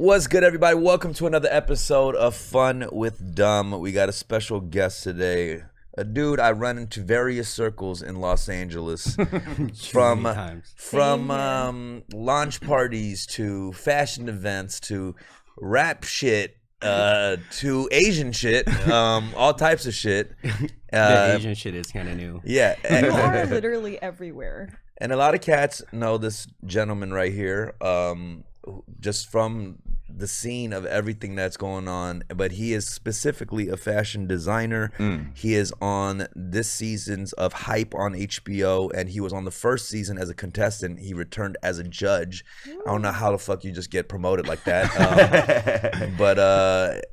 What's good, everybody? Welcome to another episode of Fun with Dumb. We got a special guest today. A dude I run into various circles in Los Angeles, from launch parties to fashion events to rap shit to Asian shit, all types of shit. The Asian shit is kind of new. Yeah, You are literally everywhere. And a lot of cats know this gentleman right here, just from the scene of everything that's going on. But he is specifically a fashion designer. He is on this season's of Hype on HBO, and he was on the first season as a contestant. He returned as a judge. I don't know how the fuck you just get promoted like that.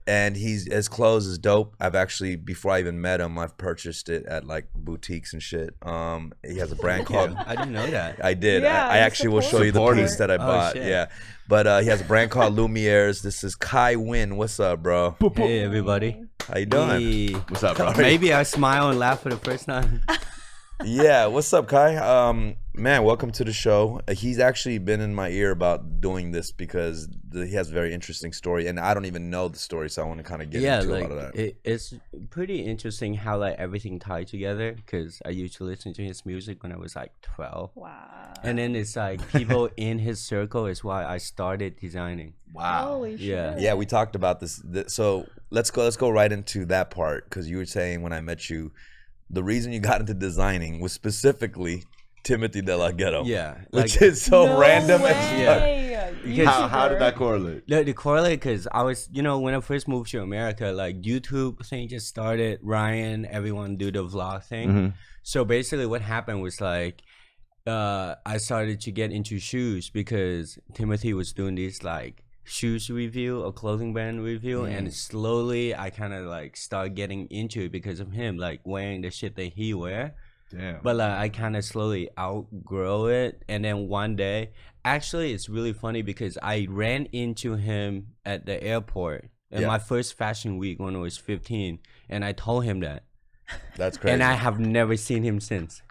And his clothes is dope. I've actually, before I even met him, I've purchased it at like boutiques and shit. He has a brand called... I didn't know that. I did. Yeah, I actually will show you the piece that I bought. Shit. Yeah. But he has a brand called Lumieres. This is Khai Nguyen. What's up, bro? Hey, everybody. How you doing? Hey. What's up, bro? Maybe I smile and laugh for the first time. Yeah. What's up, Khai? Man, welcome to the show. He's actually been in my ear about doing this because he has a very interesting story, and I don't even know the story, so I want to kind of get into a lot of that. It's pretty interesting how like everything tied together, because I used to listen to his music when I was like 12. Wow. And then it's like people in his circle is why I started designing. Wow. Holy shit. Yeah. Yeah, we talked about this. So let's go right into that part, because you were saying when I met you, the reason you got into designing was specifically Timothy DeLaGhetto. Yeah. Which is so No random way. as fuck. Yeah. How did that correlate? The correlate, because I was, when I first moved to America, like YouTube thing just started. Ryan, everyone do the vlog thing. So basically what happened was like, I started to get into shoes because Timothy was doing these like shoes review or clothing brand review, and slowly I kind of like started getting into it because of him, like wearing the shit that he wear. Damn. But like I kind of slowly outgrow it, and then one day, actually it's really funny because I ran into him at the airport in my first fashion week when I was 15, and I told him that. That's crazy. And I have never seen him since.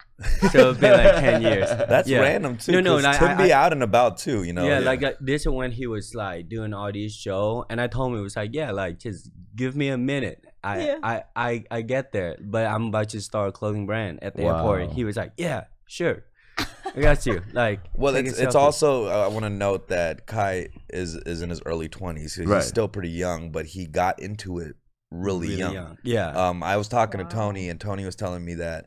So it's been like 10 years. That's random too. No, like, Tim be out and about too, Yeah, like this is when he was like doing all these show, and I told him, it was like, yeah, like just give me a minute. I get there, but I'm about to start a clothing brand at the airport. He was like, yeah, sure. I got you. Like, well, it's also I want to note that Khai is in his early 20s. He's still pretty young, but he got into it really young. Yeah. I was talking to Tony, and Tony was telling me that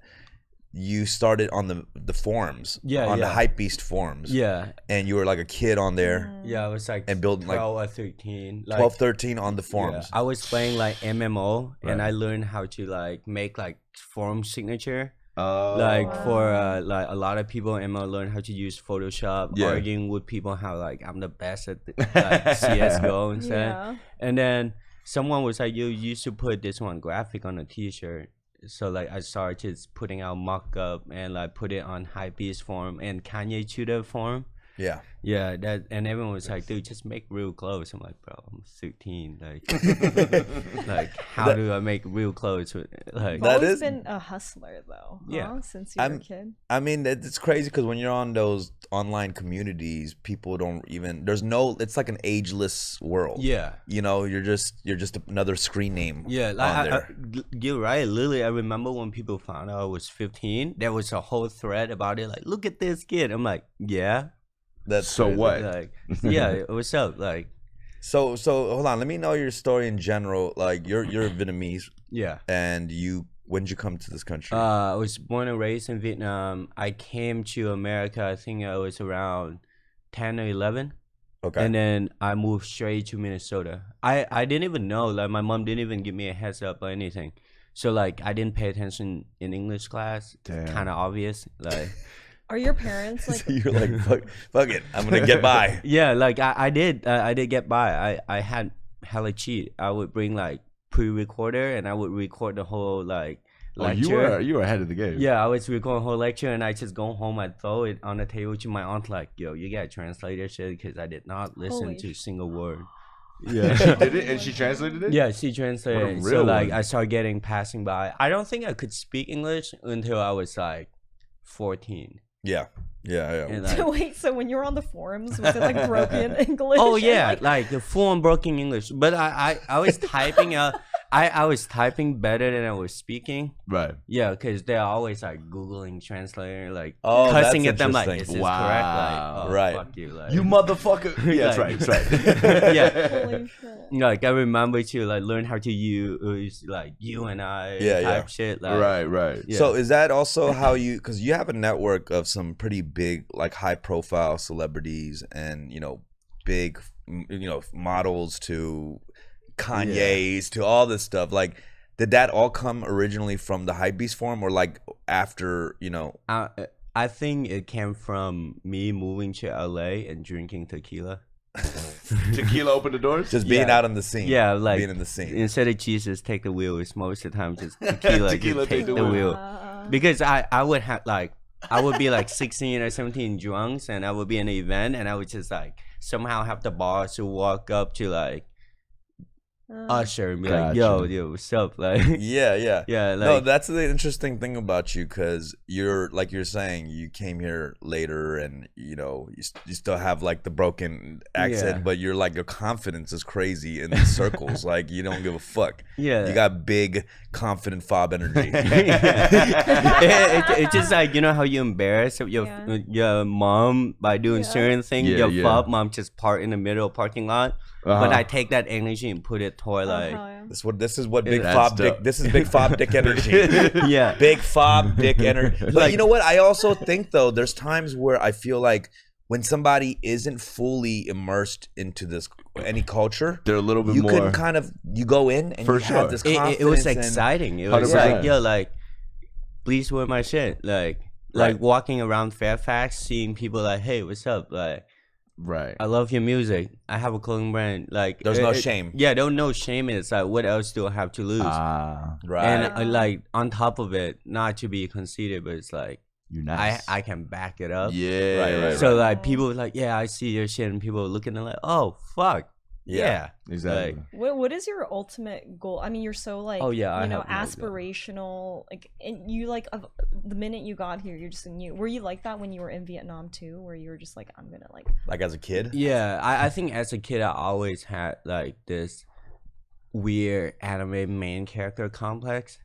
you started on the forums, the Hypebeast forums. Yeah. And you were like a kid on there. Yeah, I was like and building 12 like or 13. 12, 13 on the forums. Yeah. I was playing like MMO, and I learned how to like make like forum signature. Like for like a lot of people in MMO learn how to use Photoshop, arguing with people how like I'm the best at like CSGO and stuff. Yeah. And then someone was like, you used to put this one graphic on a t-shirt. So like I started just putting out mock-up and like put it on Hypebeast forum and Kanye Tudor forum. Yeah, that, and everyone was like, dude, just make real clothes. I'm like, bro, I'm 13. Like, like how do I make real clothes? Like, You've always been a hustler though, since you were a kid. I mean, it's crazy because when you're on those online communities, people don't even, it's like an ageless world. Yeah. You're just another screen name. Yeah, like you're right. Literally, I remember when people found out I was 15, there was a whole thread about it. Like, look at this kid. I'm like, yeah. That's so crazy. what? Like, yeah, what's up? Like, so hold on. Let me know your story in general. Like, you're Vietnamese. Yeah. And when did you come to this country? I was born and raised in Vietnam. I came to America, I think I was around 10 or 11. Okay. And then I moved straight to Minnesota. I didn't even know. Like, my mom didn't even give me a heads up or anything. So like, I didn't pay attention in English class. Kind of obvious. Like. Are your parents like? So you're like, fuck it, I'm gonna get by. Yeah, like I did get by. I had hella cheat. I would bring like pre-recorder, and I would record the whole like lecture. You were ahead of the game. Yeah, I was recording the whole lecture, and I just go home. I'd throw it on the table to my aunt, like, yo, you gotta translate this shit, because I did not listen to a single word. Yeah. She did it, and she translated it? Yeah, she translated it. So like I started getting passing by. I don't think I could speak English until I was like 14. Yeah. And, So wait, so when you were on the forums, was it like broken English? Oh yeah, like the full broken English. But I was typing I was typing better than I was speaking. Right. Yeah, because they're always like Googling translator, like that's cussing at them like, interesting. is this correct? Like, oh, Right. fuck you, like, You motherfucker. Yeah, that's right. That's right. yeah. Holy shit. Like I remember to like learn how to use like you and I type shit. Like, Right. Yeah. So is that also how you, because you have a network of some pretty big, like high profile celebrities and, big, models to Kanye's to all this stuff. Like, did that all come originally from the Hypebeast forum or like after, I think it came from me moving to LA and drinking tequila. Tequila opened the doors? just being out on the scene. Yeah, like being in the scene. Instead of Jesus take the wheel, it's most of the time just tequila, just take the wheel. Because I would have like I would be like 16 or 17 drunks and I would be in an event and I would just like somehow have the boss to walk up to like usher and be like, yo, what's up? Like, yeah. Like, no, that's the interesting thing about you, because you're like you're saying you came here later, and you still have like the broken accent, but you're like your confidence is crazy in these circles. Like you don't give a fuck. Yeah, you got big confident FOB energy. It's just like how you embarrass your mom by doing certain things. Your FOB mom just park in the middle of parking lot. But I take that energy and put it toward like this is what big FOB dick. This is big FOB dick energy. Yeah, big FOB dick energy. But you know what? I also think though, there's times where I feel like when somebody isn't fully immersed into any culture, they're a little bit more. You can kind of go in and you have this confidence. It was exciting. It was like like please wear my shit. Like walking around Fairfax, seeing people like, hey, what's up? Like. Right. I love your music. I have a clothing brand. Like there's no shame. Yeah, there's no shame. It's like what else do I have to lose? Right. And like on top of it, not to be conceited, but it's like you're nice. I can back it up. Yeah. Right. So like people are like, yeah, I see your shit, and people are looking and like, oh fuck. Yeah, exactly. Like, what is your ultimate goal? I mean, you're so like, aspirational. Like, and you like the minute you got here, you're just a new. Were you like that when you were in Vietnam too? Where you were just like, I'm gonna like as a kid? Yeah, I think as a kid, I always had like this weird anime main character complex.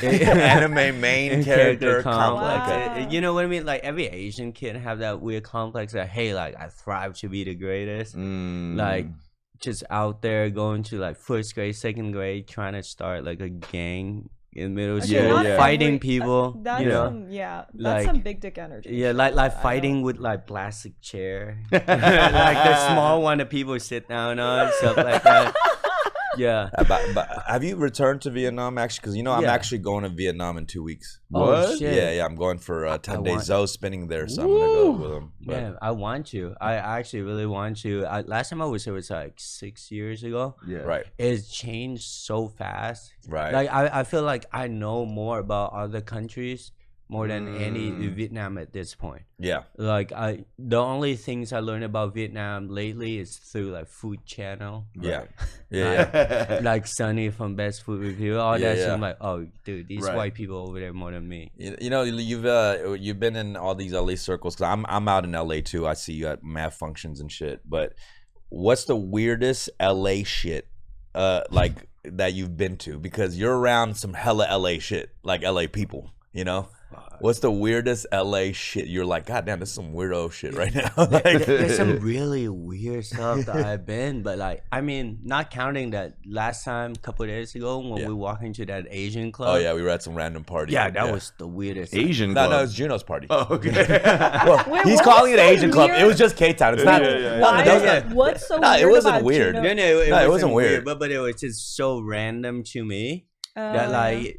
Anime main character complex. Wow. You know what I mean? Like every Asian kid have that weird complex that hey, like I thrive to be the greatest. Like. Just out there going to like first grade, second grade, trying to start like a gang in middle school, fighting people. That's that's some big dick energy. Yeah, like fighting with like plastic chair, like the small one that people sit down on, stuff like that. Yeah. But have you returned to Vietnam actually? Because I'm actually going to Vietnam in 2 weeks. What? Oh, shit. Yeah. I'm going for 10 days. Zoe's spinning there, so I'm gonna go with him. But. Yeah, I want to. I actually really want to. Last time I was here was like 6 years ago. Yeah. Right. It's changed so fast. Right. Like I feel like I know more about other countries more than any Vietnam at this point. Yeah. Like the only things I learned about Vietnam lately is through like Food Channel. Yeah. Right? Yeah. Like Sunny from Best Food Review. All that shit. I'm like, oh dude, these right. white people over there more than me. You've been in all these LA circles, because I'm out in LA too. I see you at math functions and shit. But what's the weirdest LA shit like that you've been to? Because you're around some hella LA shit, like LA people, What's the weirdest LA shit? You're like, God damn, this is some weirdo shit right now. Like, there's some really weird stuff that I've been, but like, I mean, not counting that last time, a couple of days ago, when we walked into that Asian club. Oh yeah, we were at some random party. Yeah, that was the weirdest. Asian club? No, it's Juno's party. Oh, okay. Well, he's calling it an Asian club. It was just KTown. It's not. What's so weird? It wasn't weird. Juno? No, it wasn't weird. But it was just so random to me that like.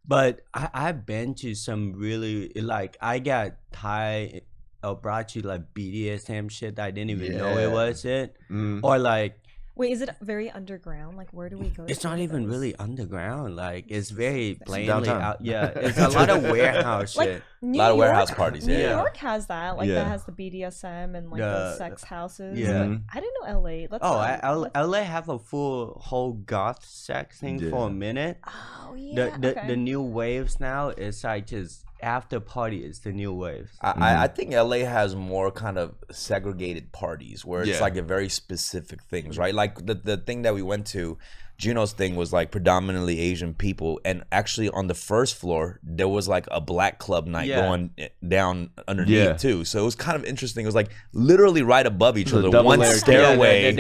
But I've been to some really, like, I got Thai or brought to like BDSM shit that I didn't even know it was it. Or like. Wait, is it very underground? Like, where do we go? It's not even really underground. Like, it's very plainly out. Yeah, it's a lot of warehouse shit. A lot of warehouse parties. New York has that. Like that has the BDSM and like the sex houses. Yeah. I didn't know LA. LA have a whole goth sex thing for a minute. Oh yeah. The new waves now is like just after party is the new waves. I think LA has more kind of segregated parties where it's like a very specific things, right? Like the thing that we went to, Juno's thing was like predominantly Asian people, and actually on the first floor there was like a black club night going down underneath too. So it was kind of interesting. It was like literally right above each other, one stairway.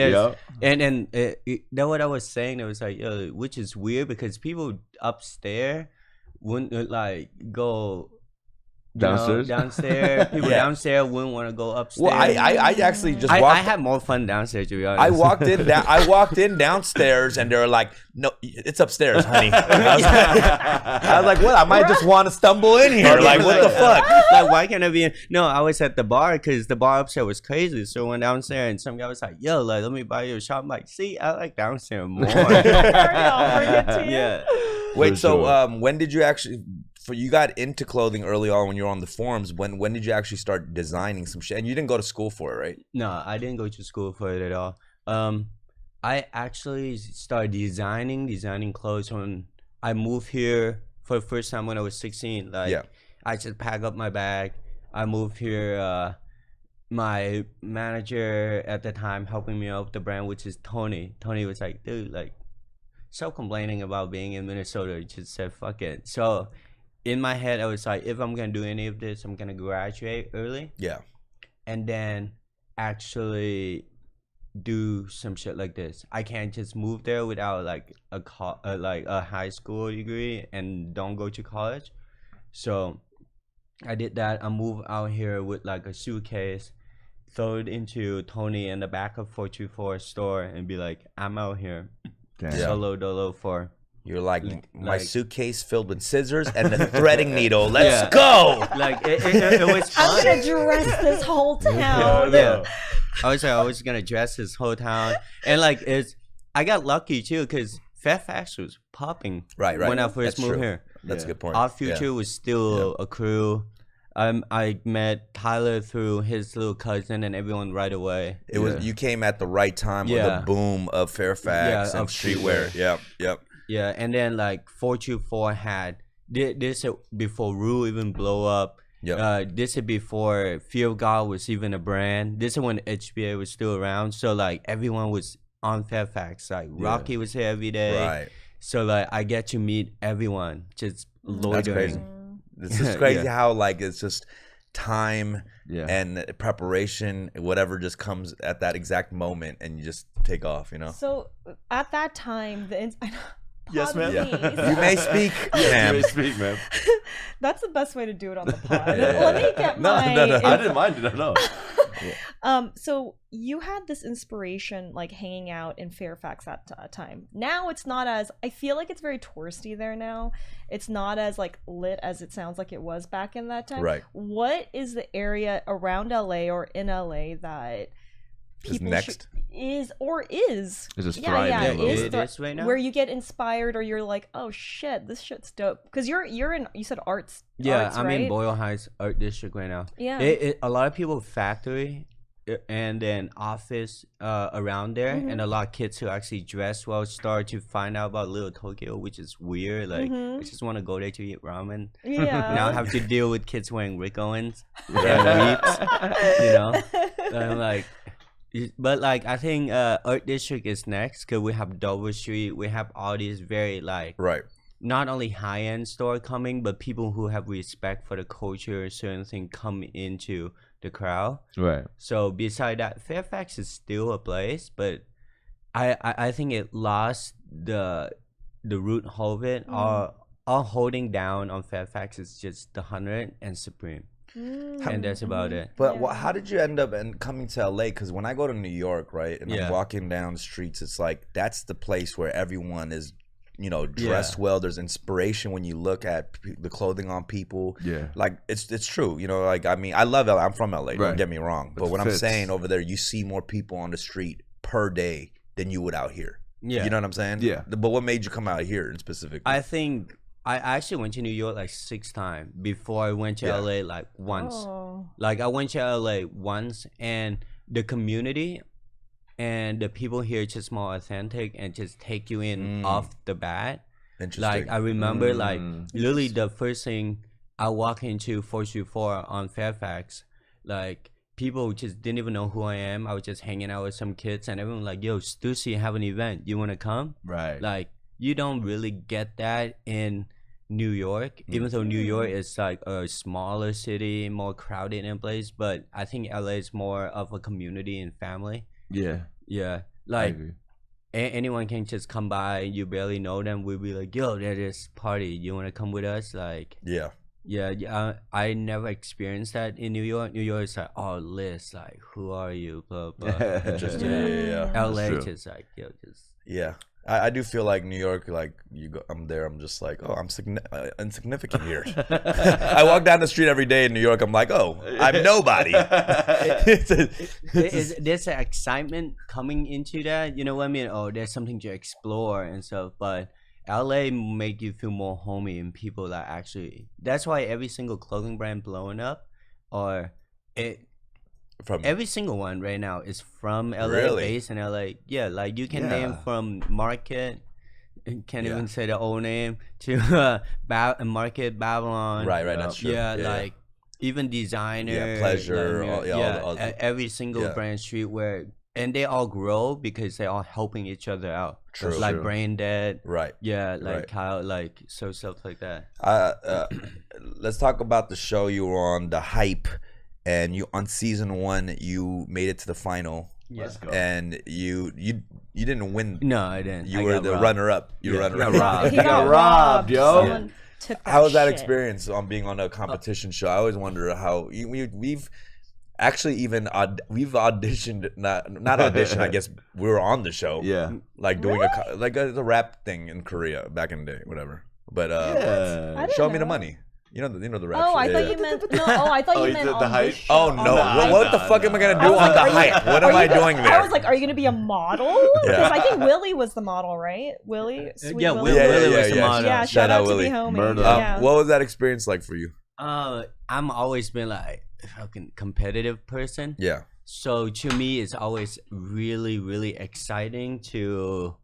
And that's what I was saying. It was like, which is weird because people upstairs wouldn't like go downstairs. People downstairs wouldn't want to go upstairs. Well, I actually just walked. I had more fun downstairs, to be honest. I walked in downstairs, and they were like, "No, it's upstairs, honey." I was like, "What? I might just want to stumble in here. Like, what the fuck? Like, why can't I be in?" No, I was at the bar because the bar upstairs was crazy. So I went downstairs, and some guy was like, "Yo, like, let me buy you a shot." I'm like, "See, I like downstairs more." Yeah. Wait, so when did you actually? You got into clothing early on when you were on the forums. When did you actually start designing some shit? And you didn't go to school for it, right? No, I didn't go to school for it at all. I actually started designing clothes when I moved here for the first time when I was 16. Like, I just packed up my bag. I moved here. My manager at the time helping me out with the brand, which is Tony. Tony was like, dude, like, stop complaining about being in Minnesota. He just said, fuck it. So in my head, I was like, if I'm going to do any of this, I'm going to graduate early. Yeah. And then actually do some shit like this. I can't just move there without like a high school degree and don't go to college. So I did that. I moved out here with like a suitcase, throw it into Tony in the back of 424 store and be like, I'm out here. Solo dolo for. You're like, my suitcase filled with scissors and a threading needle. Let's go. Like it was fun. I'm gonna dress this whole town. I was gonna dress this whole town, and like I got lucky too because Fairfax was popping when I first moved here. That's a good point. Our future was still a crew. I met Tyler through his little cousin and everyone right away. It was you came at the right time with the boom of Fairfax and streetwear. Yep. Yeah, and then like 424 had this before Rue even blow up. This is before Fear of God was even a brand. This is when HBA was still around. So like everyone was on Fairfax. Like Rocky was here every day. Right. So like I get to meet everyone just loitering. That's crazy. It's just crazy how like it's just time and preparation, whatever just comes at that exact moment and you just take off, you know? So at that time, Yes, ma'am. You may speak, ma'am. You may speak, ma'am. That's the best way to do it on the pod. Let me get my... No. I didn't mind it. No. So you had this inspiration like hanging out in Fairfax at a time. Now it's not as... I feel like it's very touristy there now. It's not as like lit as it sounds like it was back in that time. Right. What is the area around LA or in LA that... people is just is right now, where you get inspired or you're like, oh shit, this shit's dope, because you're in, you said arts. I'm in Boyle Heights Art District right now. A lot of people factory and then office around there, and a lot of kids who actually dress well start to find out about Little Tokyo, which is weird. Like I just want to go there to eat ramen. Now I have to deal with kids wearing Rick Owens and weeps, you know. I'm like, but like I think Art District is next because we have Dover Street. We have all these very like not only high end store coming, but people who have respect for the culture, certain thing come into the crowd. Right. So beside that, Fairfax is still a place, but I think it lost the root of it. All holding down on Fairfax is just the 100 and Supreme. And that's about it. But how did you end up coming to LA? Because when I go to New York, right, and I'm walking down the streets, it's like that's the place where everyone is, you know, dressed well. There's inspiration when you look at the clothing on people. Like it's true. You know, like I mean, I love LA. I'm from LA. Don't get me wrong. But what I'm saying over there, you see more people on the street per day than you would out here. You know what I'm saying? But what made you come out here in specific? I think I actually went to New York like 6 times before I went to LA like once. Oh. Like I went to LA once, and the community and the people here just more authentic and just take you in off the bat. Interesting. Like I remember like literally the first thing I walked into 424 on Fairfax, like people just didn't even know who I am. I was just hanging out with some kids, and everyone like, yo, Stussy have an event, you want to come? Right. Like you don't really get that in New York, even though New York is like a smaller city, more crowded in place, but I think LA is more of a community and family. Yeah. Like anyone can just come by, you barely know them, we'll be like, yo, there's this party, you want to come with us? Like I never experienced that in New York. New York is like, oh, Liz, like, who are you, blah blah. Interesting. Yeah. LA just like, yo, just I do feel like New York, like I'm there, I'm just like, oh, I'm insignificant here. I walk down the street every day in New York, I'm like, oh, I'm nobody. There's an excitement coming into that, you know what I mean? Oh, there's something to explore and stuff, but LA make you feel more homey, and people that actually, that's why every single clothing brand blowing up, or every single one right now is from LA, based in LA. Yeah, like you can name from Market, can't even say the old name, to Market, Babylon. Right, that's true. Yeah, like even designer, Pleasure, like, every single brand, streetwear, and they all grow because they're all helping each other out. True. Like Brain Dead. Right. Yeah, like Kyle, like stuff like that. Let's talk about the show you were on, The Hype. And you on season 1, you made it to the final. Let's go. And you didn't win. No, I didn't. You were the runner-up. You were runner-up. He got robbed, yo. Someone took that How was that shit. experience on being on a competition show? I always wonder how we've actually even we've auditioned, not auditioned. I guess we were on the show. Yeah. Like doing a rap thing in Korea back in the day, whatever. But show me the money. You know the rap. Oh, I thought you meant I thought you meant on The Hype. this show. Oh no! What the fuck am I gonna do on The Hype? What am I doing there? I was like, are you gonna be a model? Because I think Willie was the model, right? Willie, Sweet Willie. Willie was the model. Yeah, shout out to Willie. the homie. What was that experience like for you? I'm always been like a fucking competitive person. Yeah. So to me, it's always really, really exciting to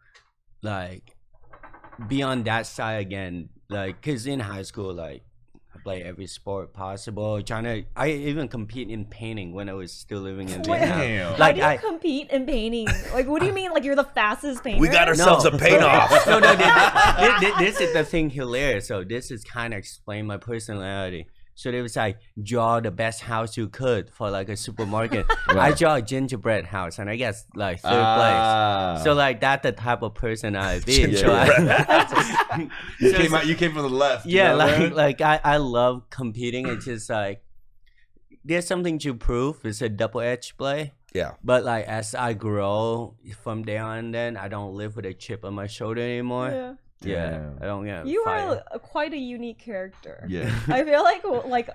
like be on that side again. Like, cause in high school, like I play every sport possible. I even compete in painting when I was still living in Vietnam. Like, how do you compete in painting? Like, what do you mean? Like, you're the fastest painter? We got ourselves a paint off. No, this is the thing hilarious. So this is kind of explain my personality. So they was like, draw the best house you could for like a supermarket. I draw a gingerbread house, and I guess like 3rd place. So like that's the type of person I've been. You came from the left. Yeah, like I love competing. It's just like there's something to prove. It's a double-edged blade. Yeah. But like as I grow from there on, then I don't live with a chip on my shoulder anymore. Yeah, I don't get. You are quite a unique character. Yeah, I feel like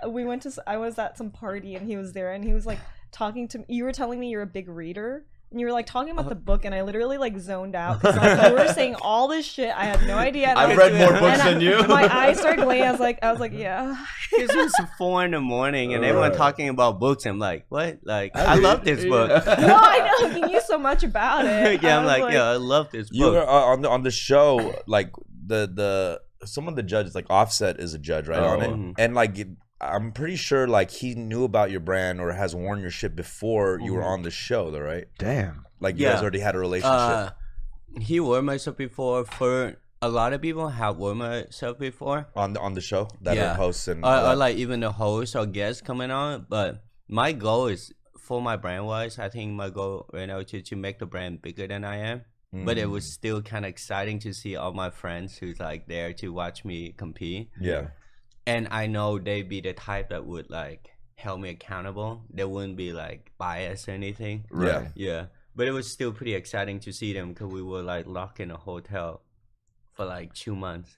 we went to. I was at some party and he was there and he was like talking to me. You were telling me you're a big reader and you were like talking about the book and I literally like zoned out because like, you were saying all this shit. I had no idea. I've read more books than you. My eyes started glazing. I was like, yeah. It was 4 a.m. and everyone talking about books. I'm like, what? Like, I love this book. No, I know. You knew so much about it. Yeah, I'm like, yeah, I love this book. You were on the show, like some of the judges, like Offset is a judge, right, on it, and like I'm pretty sure like he knew about your brand or has worn your shit before you were on the show, though, right? Damn. Like you guys already had a relationship. He wore my stuff before. For a lot of people have worn my stuff before on the show that are hosts and or like even the hosts or guests coming on. But my goal is for my brand wise. I think my goal right now is to make the brand bigger than I am. But it was still kind of exciting to see all my friends who's like there to watch me compete. Yeah. And I know they'd be the type that would like hold me accountable. They wouldn't be like biased or anything. Right. Yeah. But it was still pretty exciting to see them because we were like locked in a hotel for like 2 months.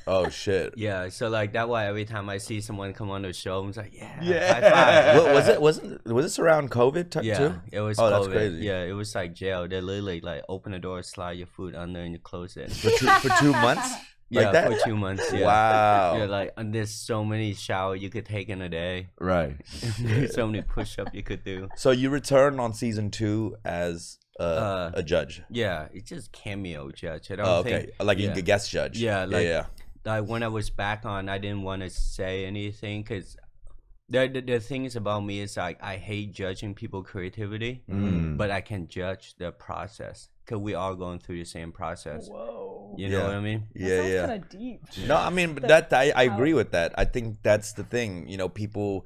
Oh shit. Yeah, so like that's why every time I see someone come on the show, I'm like, yeah. Was this around COVID too? Yeah, it was. Oh, COVID. That's crazy. Yeah, it was like jail. They literally like open the door, slide your foot under, and you close it for 2 months. Like that? For 2 months. Yeah. Wow. Yeah, like and there's so many showers you could take in a day. Right. There's so many push-ups you could do. So you return on season 2 as a judge. Yeah, it's just cameo judge. I don't Okay, think like a guest judge. Yeah, like yeah. like when I was back on, I didn't want to say anything because the things about me is like I hate judging people's creativity, but I can judge the process because we all going through the same process. Whoa. You know what I mean? That sounds kind of deep. No, I mean, but I agree with that. I think that's the thing. You know, people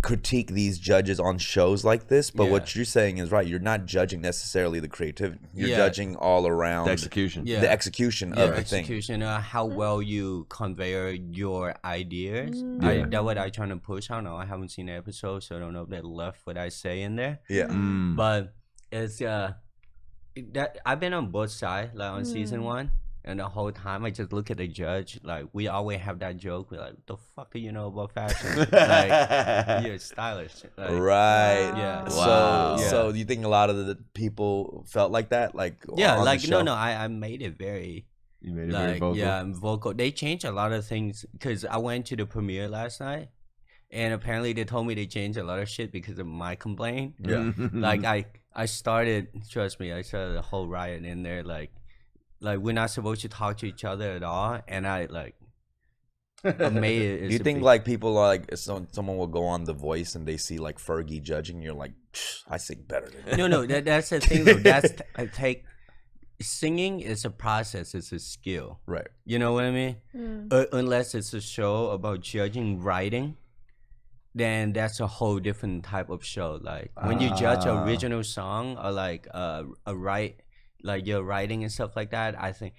critique these judges on shows like this, but what you're saying is right. You're not judging necessarily the creativity. You're judging all around The execution. the execution of the thing. Execution, how well you convey your ideas. That's what I trying to push. I don't know. I haven't seen the episode, so I don't know if they left what I say in there. Yeah. But it's that I've been on both sides, like on season 1. And the whole time I just look at the judge, like we always have that joke. We're like, "The fuck do you know about fashion? Like, you're stylish, like, Right. Yeah. So you think a lot of the people felt like that, like on like the show? no, I made it very. You made it Like, very vocal. yeah, I'm vocal. They changed a lot of things because I went to the premiere last night, and apparently they told me they changed a lot of shit because of my complaint. Yeah. Like I started, trust me, I started a whole riot in there. Like we're not supposed to talk to each other at all, and I made it. Do you think like people are like someone will go on The Voice and they see like Fergie judging, you're like, I sing better than you. No, that's the thing though. That's I take. Singing is a process, it's a skill. Right. You know what I mean? Unless it's a show about judging writing, then that's a whole different type of show. Like when you judge an original song or like like your writing and stuff like that, I think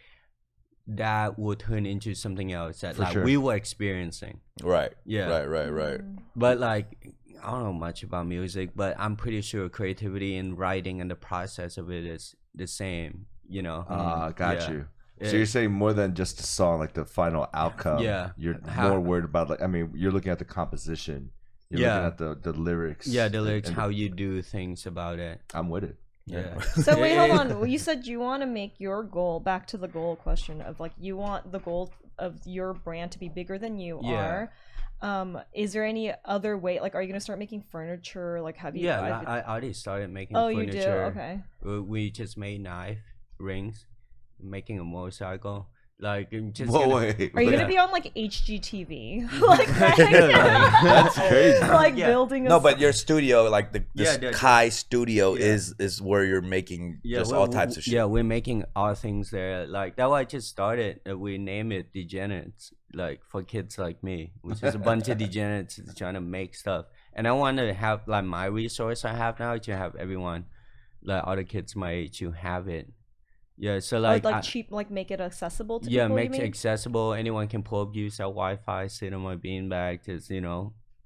that will turn into something else that we were experiencing. Right. Yeah. Right. But like I don't know much about music, but I'm pretty sure creativity and writing and the process of it is the same. You know. Got you. So you're saying more than just the song, like the final outcome. Yeah. You're more worried about like, I mean, you're looking at the composition. You're looking at the lyrics. Yeah, the lyrics, how you do things about it. I'm with it. Yeah. So wait, hold on. Well, you said you want to make your goal, back to the goal question of like you want the goal of your brand to be bigger than you are. Is there any other way? Like, are you gonna start making furniture? Like, have you? Yeah, I already started making. Oh, furniture. you do? Okay. We just made knife rings, making a motorcycle. Like, just wait. Are you gonna be on like HGTV? Like, that's crazy. Like building. No, but your studio, like this Khai studio, is where you're making just all types of shit. Yeah, we're making all things there. Like that, I just started. We name it Degenerates, like for kids like me, which is a bunch of degenerates trying to make stuff. And I want to have like my resource I have now to have everyone, like other kids my age, to have it. Yeah, so like cheap, like make it accessible to people. Yeah, make it accessible. Anyone can pull up, use our Wi-Fi, sit on my beanbag. Just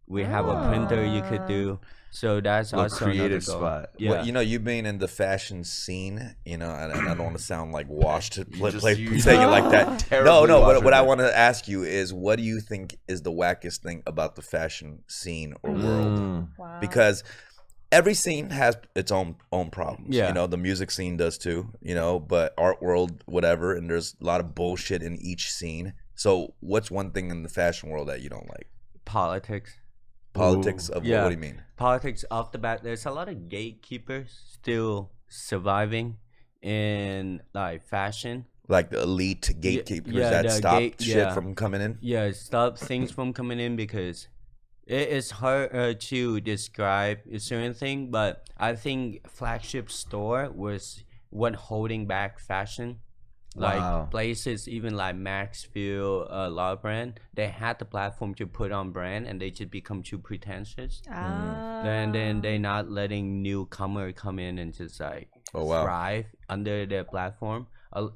we have a printer you could do. So that's also creative spot. Yeah, well, you've been in the fashion scene. And I don't want to sound like washed to saying it like that. No. What I want to ask you is, what do you think is the wackest thing about the fashion scene or world? Wow. Because every scene has its own problems. Yeah. The music scene does too, but art world, whatever, and there's a lot of bullshit in each scene. So what's one thing in the fashion world that you don't like? Politics. Politics of what do you mean? Politics off the bat. There's a lot of gatekeepers still surviving in like fashion. Like the elite gatekeepers that stop shit from coming in? Yeah, stop things from coming in because it's hard to describe a certain thing, but I think flagship store was what holding back fashion. Like places even like Maxfield, Law Brand, they had the platform to put on brand, and they just become too pretentious. Then they not letting newcomer come in and just like thrive under their platform.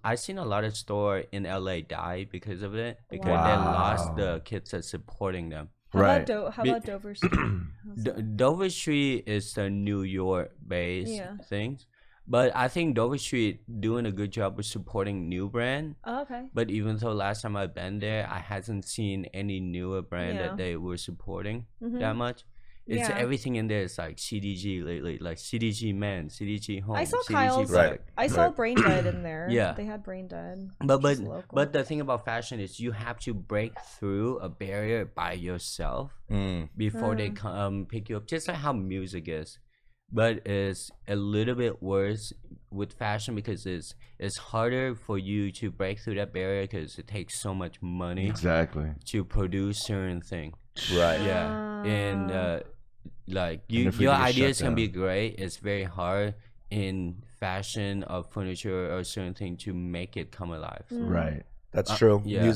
I seen a lot of store in LA die because of it, because they lost the kids that supporting them. How about Dover Street? Dover Street is the New York based things. But I think Dover Street doing a good job with supporting new brand. Oh, okay. But even though last time I've been there, I hasn't seen any newer brand that they were supporting that much. It's everything in there. It's like CDG lately, like CDG men, CDG home. I saw CDG Kyle's. black. I saw Brain Dead in there. Yeah. They had Brain Dead. But the thing about fashion is you have to break through a barrier by yourself before they come pick you up. Just like how music is, but it's a little bit worse with fashion because it's harder for you to break through that barrier because it takes so much money to produce certain thing. Right. Yeah, and like your ideas can be great. It's very hard in fashion or furniture or certain thing to make it come alive. Right. That's true. Yeah.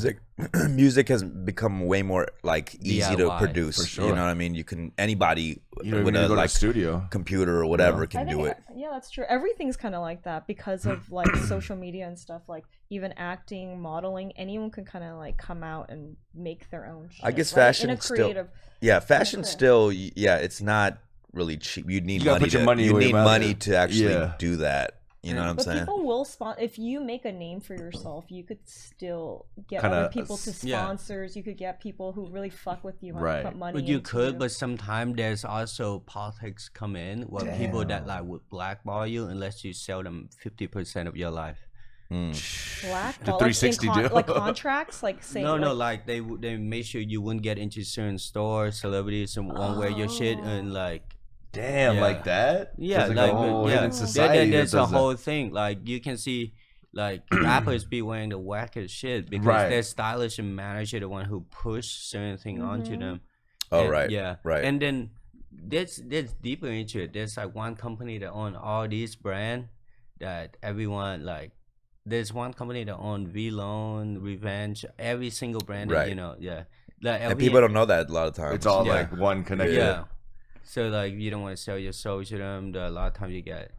Music has become way more like easy to DIY, produce. for sure. You know what I mean? You can anybody You don't with even need to a go to like a studio. computer or whatever I can think do it. Yeah, that's true. Everything's kind of like that because of like social media and stuff. Like even acting, modeling, anyone can kind of like come out and make their own shit. I guess right? fashion in a still. creative. Yeah, fashion still. Yeah, it's not really cheap. You need You gotta money. put your money You where need your mouth money is. to actually Yeah. do that. You know what I'm But saying? people will if you make a name for yourself, you could still get Kinda other people to yeah. sponsors. You could get people who really fuck with you and Right. put money But you into could, but sometimes there's also politics come in where people that like would blackball you unless you sell them 50% of your life. blackball, The 360 deal. like contracts, like saying No, like they make sure you wouldn't get into certain stores, celebrities, and won't wear your shit, and like Damn, Yeah. like that? yeah, There's like a whole yeah, hidden society that there's a does that. whole thing. Like you can see, like rappers be wearing the wackest shit because Right. their stylist and manager the one who push certain thing onto them. Oh, And- right. Yeah. Right. And then there's deeper into it. There's like one company that own all these brands that everyone like. There's one company that own V-Lone, Revenge, every single brand that Right. you know. Yeah. Like And people don't know that a lot of times. It's all Yeah. like one connected. Yeah. So like you don't want to sell your soul to them. A lot of times you get.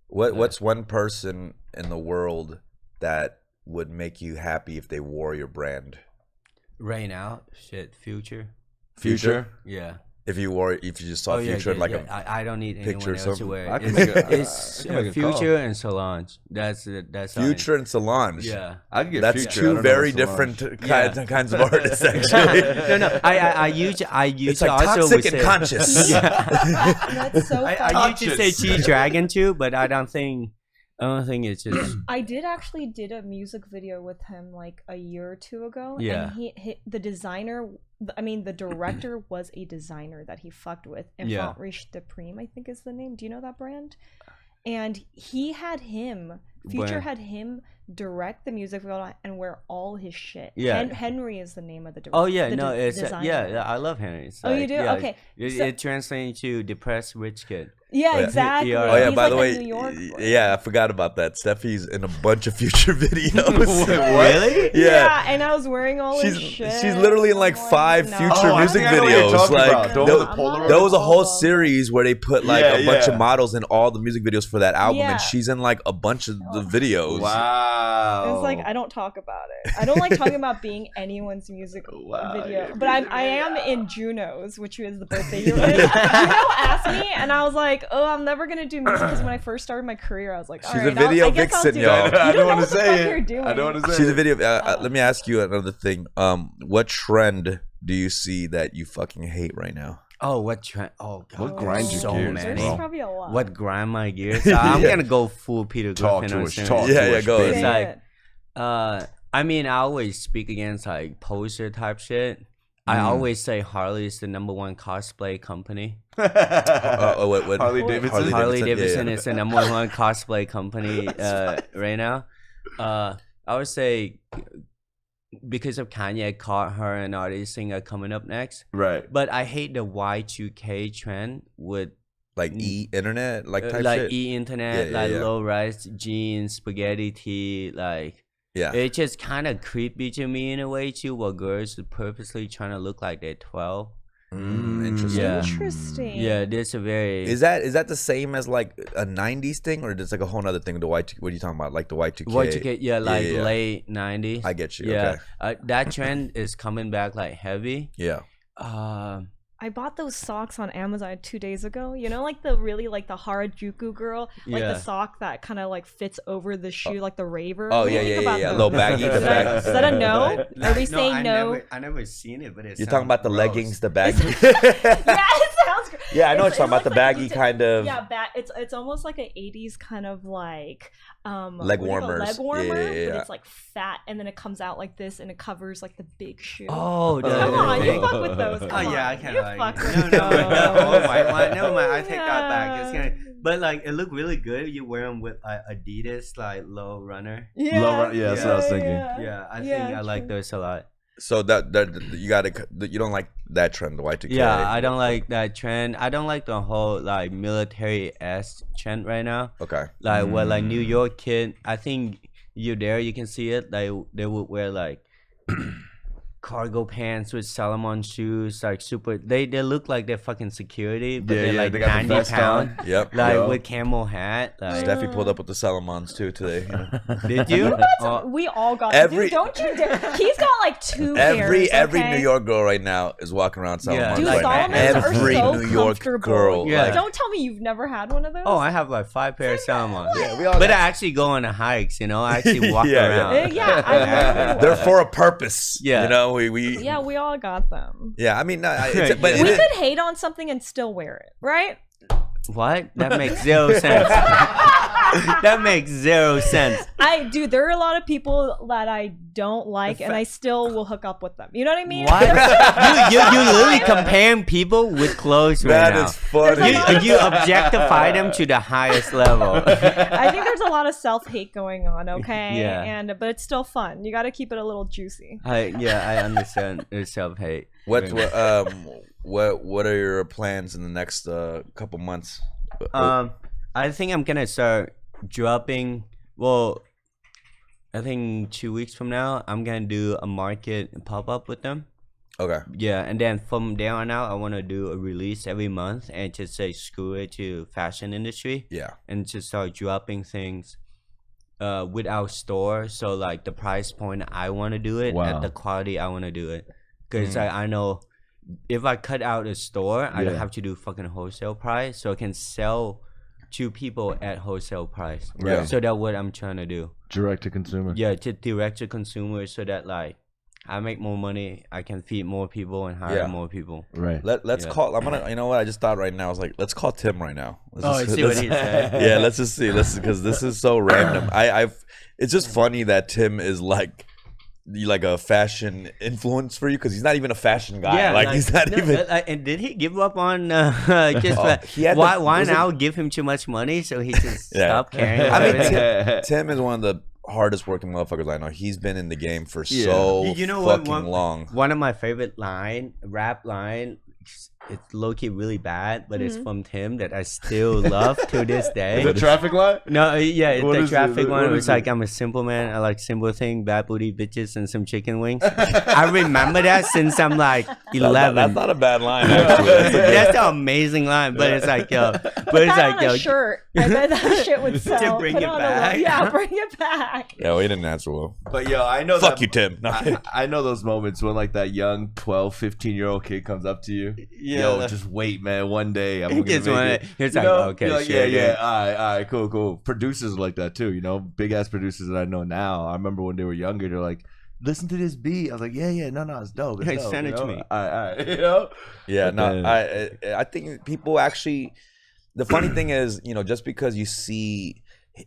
What's one person in the world that would make you happy if they wore your brand? Right now, shit, Future. Future? Yeah. If you just saw Future in like a I don't need picture anyone or else to something. wear I it. can make a- It's I can make a call. Future and Solange. That's Future and Solange. Yeah. I can get That's Future. I two don't know very what's Solange. different kinds of artists, actually. No. I usually It's like also toxic would and say, conscious. That's so funny. I used to say G-Dragon too, but I don't think it's just. I did a music video with him like a year or two ago. Yeah. And the designer, the director was a designer that he fucked with. Yeah. Enfant Riche de Prime, I think is the name. Do you know that brand? And Future had him direct the music video and wear all his shit. Yeah. Henry is the name of the director. Oh yeah, the no, it's designer. I love Henry. It's Oh, you do? yeah, Okay. It translates to depressed rich kid. Yeah, Oh, yeah. exactly. Oh, Oh yeah, He's by like the a way, New York boy. yeah, I forgot about that. Steffie's in a bunch of Future videos. Really? Yeah, and I was wearing all his shit. She's literally in like I'm 5 no. Future Oh, I music think I know what you're videos. talking Like about. No, There I'm was- not there was a whole involved. series where they put like Yeah, a bunch yeah. of models in all the music videos for that album, Yeah. and she's in like a bunch of the videos. Wow. It's like I don't talk about it. I don't like talking about being anyone's music video. you're But I am in Juno's, which is the birthday year. Juno asked me, and I was like, "Oh, I'm never gonna do music." Because when I first started my career, I was like, She's "All a right, video I guess I'll vixen, do y'all. it." I You don't know want what to the say fuck it. you're doing. I don't want to say She's a it. video. Let me ask you another thing. What trend do you see that you fucking hate right now? Oh, what trend? Oh god, What grinds your so gears, many. There's bro? probably a lot. What grind my gears? I'm Yeah. gonna go full Peter Talk Griffin. to on us. certain- Talk Yeah, to yeah, us. go baby. Say It's like, it. I mean, I always speak against like poster type shit. I always say Harley is the #1 cosplay company. What? Harley Davidson. Harley yeah, Davidson yeah. is the #1 cosplay company right now. I would say because of Kanye caught her and all these things are coming up next. Right. But I hate the Y2K trend with Like internet, like type like shit. internet, Yeah, like yeah. low rise jeans, spaghetti tee, like Yeah. it's just kind of creepy to me in a way too. Where girls are purposely trying to look like they're 12. Interesting. Yeah. Interesting. Yeah, this a very Is that the same as like a '90s thing, or is it like a whole other thing? The Y2, what are you talking about? Like the Y2K? Y2K, yeah, like yeah. late 90s. I get you. Yeah, Okay. that trend is coming back like heavy. Yeah. I bought those socks on Amazon 2 days ago. You know, like the Harajuku girl, like Yeah. the sock that kind of like fits over the shoe, like the raver. Oh What do yeah, you yeah, think yeah, about yeah. those? Little baggy. The Is that- bag. is that a no? Are we saying no? I never seen it, but it's You're talking about the leggings, the baggy. Yes, Yeah, I know It's what you're talking about. The like baggy kind of. Yeah, it's almost like an 80s kind of like Leg warmers. leg warmer, Yeah. but it's like fat, and then it comes out like this, and it covers like the big shoe. Oh, Come on, you fuck with those. Oh Come yeah, I on. kind You of like. fuck with No, those. white one. Never mind. I take that back. It's Yeah. kind of, but like it looked really good. You wear them with Adidas, like low runner. Yeah, Yeah, that's what I was thinking. Yeah, I think I like true. those a lot. So you don't like that trend, the Y2K. Yeah, I don't like that trend. I don't like the whole like military-esque trend right now. Okay. Like what like New York kid. I think you can see it. Like they would wear like cargo pants with Salomon shoes, like super. They look like they're fucking security, but they're like they got the 90 vest pounds. on. Yep. Like Yo. with camel hat. Like, Steffi pulled up with the Salomons too today. You know? did you? We all got Every- dude, don't you dare. He's got like 2 Every pairs, New okay? York girl right now is walking around Salomons. Dude, like, Solomons are every so New York comfortable. girl. Yeah. like- Don't tell me you've never had one of those. Oh, I have like 5 pairs of Salomons. Yeah, we all But I got- actually go on the hikes, you know. I actually walk Yeah, around. yeah, I remember. they're for a purpose. Yeah. You know, we Yeah, we all got them. Yeah, I mean, no, but We it is, could hate on something and still wear it, right? What? That makes 0 sense. That makes 0 sense. Dude, there are a lot of people that I don't like, and I still will hook up with them. You know what I mean? What? you literally comparing people with clothes right that now. is funny. You objectify them to the highest level. I think there's a lot of self-hate going on, okay? Yeah. But it's still fun. You got to keep it a little juicy. I understand. There's self-hate. What are your plans in the next couple months? I think I'm gonna start dropping. Well, I think 2 weeks from now, I'm gonna do a market pop-up with them. Okay. Yeah, and then from there on out, I want to do a release every month and just say screw it to fashion industry. Yeah. And just start dropping things with our store. So like the price point I want to do it at the quality I want to do it. Because I know if I cut out a store, I don't have to do fucking wholesale price. So I can sell to people at wholesale price. Right. So that's what I'm trying to do. Direct to consumer. Yeah, to direct to consumer so that like I make more money, I can feed more people and hire more people. Right. Let's call. I'm gonna. You know what? I just thought right now. I was like, let's call Tim right now. Let's see what he said. Yeah, let's just see. Because this is so random. It's just funny that Tim is like a fashion influence for you because he's not even a fashion guy. Yeah, like he's not even. And did he give up on just he had why the- now give him too much money so he just Yeah. stop caring? I mean, about it? Tim is one of the hardest working motherfuckers I know. He's been in the game for so You know what? fucking long. One of my favorite rap line. It's low-key really bad, but it's from Tim that I still love to this day. The traffic light? No, yeah, it's What the is traffic it? one. What It's is like it? I'm a simple man. I like simple thing, bad booty bitches, and some chicken wings. I remember that since I'm like 11. That's not a bad line. Actually. That's a good- That's an amazing line, but it's like yo, but Put it's that like on yo, a shirt. I bet that shit would sell. bring Put it on back. Yeah, bring it back. Yeah, we didn't answer well. But yo, I know Fuck that, you, Tim. No. I know those moments when like that young 12, 15-year-old kid comes up to you. Yeah, Yo, like- just wait, man. One day I'm He gonna just make wanna- it. he's You like, know? okay, You're like, sure, yeah, dude. all right, cool. Producers are like that too, you know, big ass producers that I know now. I remember when they were younger, they're like, listen to this beat. I was like, yeah, no, it's dope. It's Hey, dope, send you it to know? me. All right, you know. Yeah, But no, then- I think people actually. The funny thing is, you know, just because you see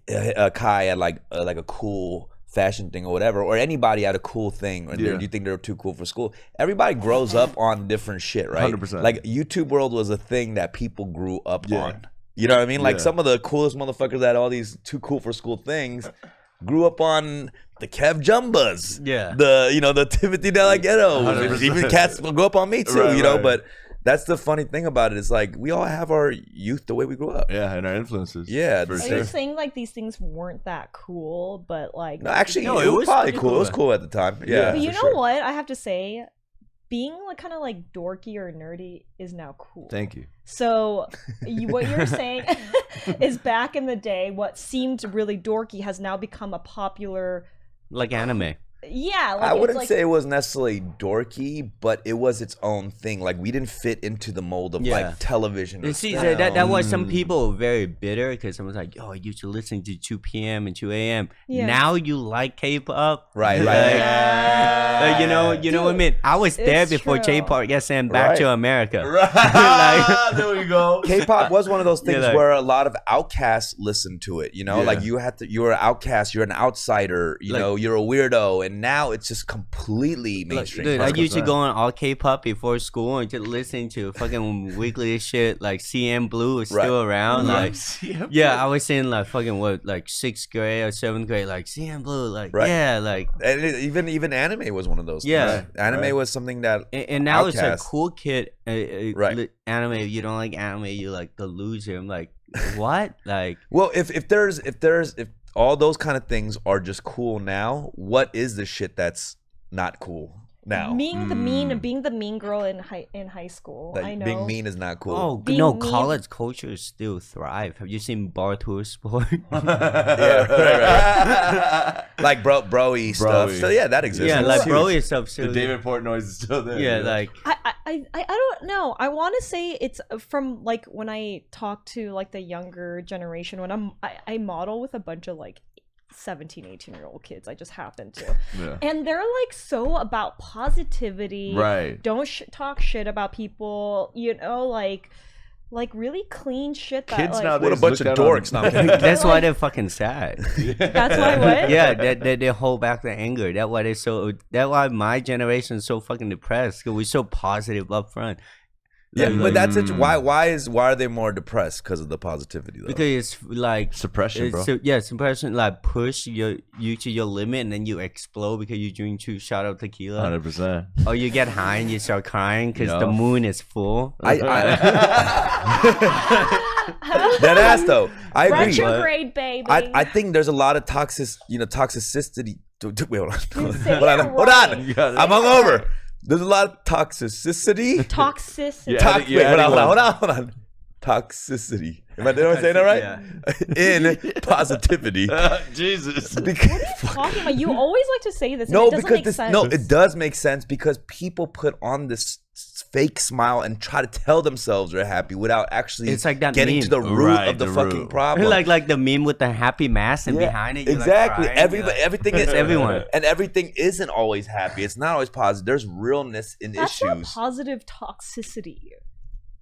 Khai at like a cool fashion thing or whatever, or anybody at a cool thing, and Yeah. you think they're too cool for school. Everybody grows up on different shit, right? 100%. Like YouTube world was a thing that people grew up Yeah. on. You know what I mean? Like Yeah. some of the coolest motherfuckers that all these too cool for school things grew up on the Kev Jumbas. Yeah. The Timothy DeLaGhetto. 100%. Even cats will go up on me too, Right, you know, right. but that's the funny thing about it. It's like we all have our youth the way we grew up. Yeah, and our influences. Yeah, for Are sure. you sure. saying like these things weren't that cool, but like No, actually, No, it was probably pretty cool. It cool. was cool at the time. Yeah. But you for know sure. what? I have to say, being like kind of like dorky or nerdy is now cool. Thank you. So what you're saying is back in the day, what seemed really dorky has now become a popular. like anime. Yeah, like, I it's wouldn't like, say it was necessarily dorky, but it was its own thing. Like we didn't fit into the mold of like television. You see, that was some people very bitter because someone's like, "Oh, I used to listen to 2 p.m. and 2 a.m. Yeah. Now you like K-pop, Right. you know what I mean? I was there it's before true. J-Park got sent back to America. Right. There we go. K-pop was one of those things like- where a lot of outcasts listened to it. You know, like you were an outcast, you're an outsider. You know, you're a weirdo, and now it's just completely mainstream. Dude, I used to go on all K-pop before school and just listen to fucking weekly shit like CM Blue is still around. Like, yeah, I was in like fucking like 6th grade or 7th grade, like CM Blue, like yeah, like. And even anime was one of those. Yeah. things. Anime was something that And now it's a outcast. cool kid. Anime. If you don't like anime, you like the loser. I'm like, what? Like, Well, if all those kind of things are just cool now, what is the shit that's not cool now? being the mean girl in high school. Like, I know. being mean is not cool. oh Being no, mean- college culture still thrive. Have you seen Bar Tour Sport? Yeah, right. Like broy stuff. Broy. So yeah, that exists. yeah, That's like huge. bro is stuff. The So David Portnoy is still there. yeah, you know? like I don't know. I want to say it's from like when I talk to like the younger generation when I model with a bunch of like 17, 18-year-old kids. I just happen to. Yeah. And they're like so about positivity. Right. Don't talk shit about people, you know, like really clean shit that Kids like now, What a They bunch look of down on- dorks. No, I'm kidding. that's why they're fucking sad. that's why what? Yeah, they hold back the anger. That's why that's why my generation is so fucking depressed because we're so positive up front. Yeah, Like, but that's it. Why are they more depressed because of the positivity though? because it's like Suppression, bro. suppression like push you to your limit and then you explode because you drink 2 shots of tequila 100%. or you get high and you start crying because Yeah. the moon is full. That ass though. I agree. Retrograde, baby. I think there's a lot of toxicity. Wait, hold on. say Hold on. it Hold on. right. I'm hungover. There's a lot of toxicity. Toxicity. Yeah. Wait, hold on. Toxicity. Am I saying that right? In positivity. Jesus. Because, Talking about you always like to say this. And no, it doesn't because make sense. no, it does make sense because people put on this fake smile and try to tell themselves they're happy without actually It's like that getting meme. to the root Right, of the the fucking root. problem. like the meme with the happy mask and Yeah, behind it you're exactly. like crying, you're like- Everything is It's everyone. and everything isn't always happy. It's not always positive. There's realness in That's not issues. positive toxicity.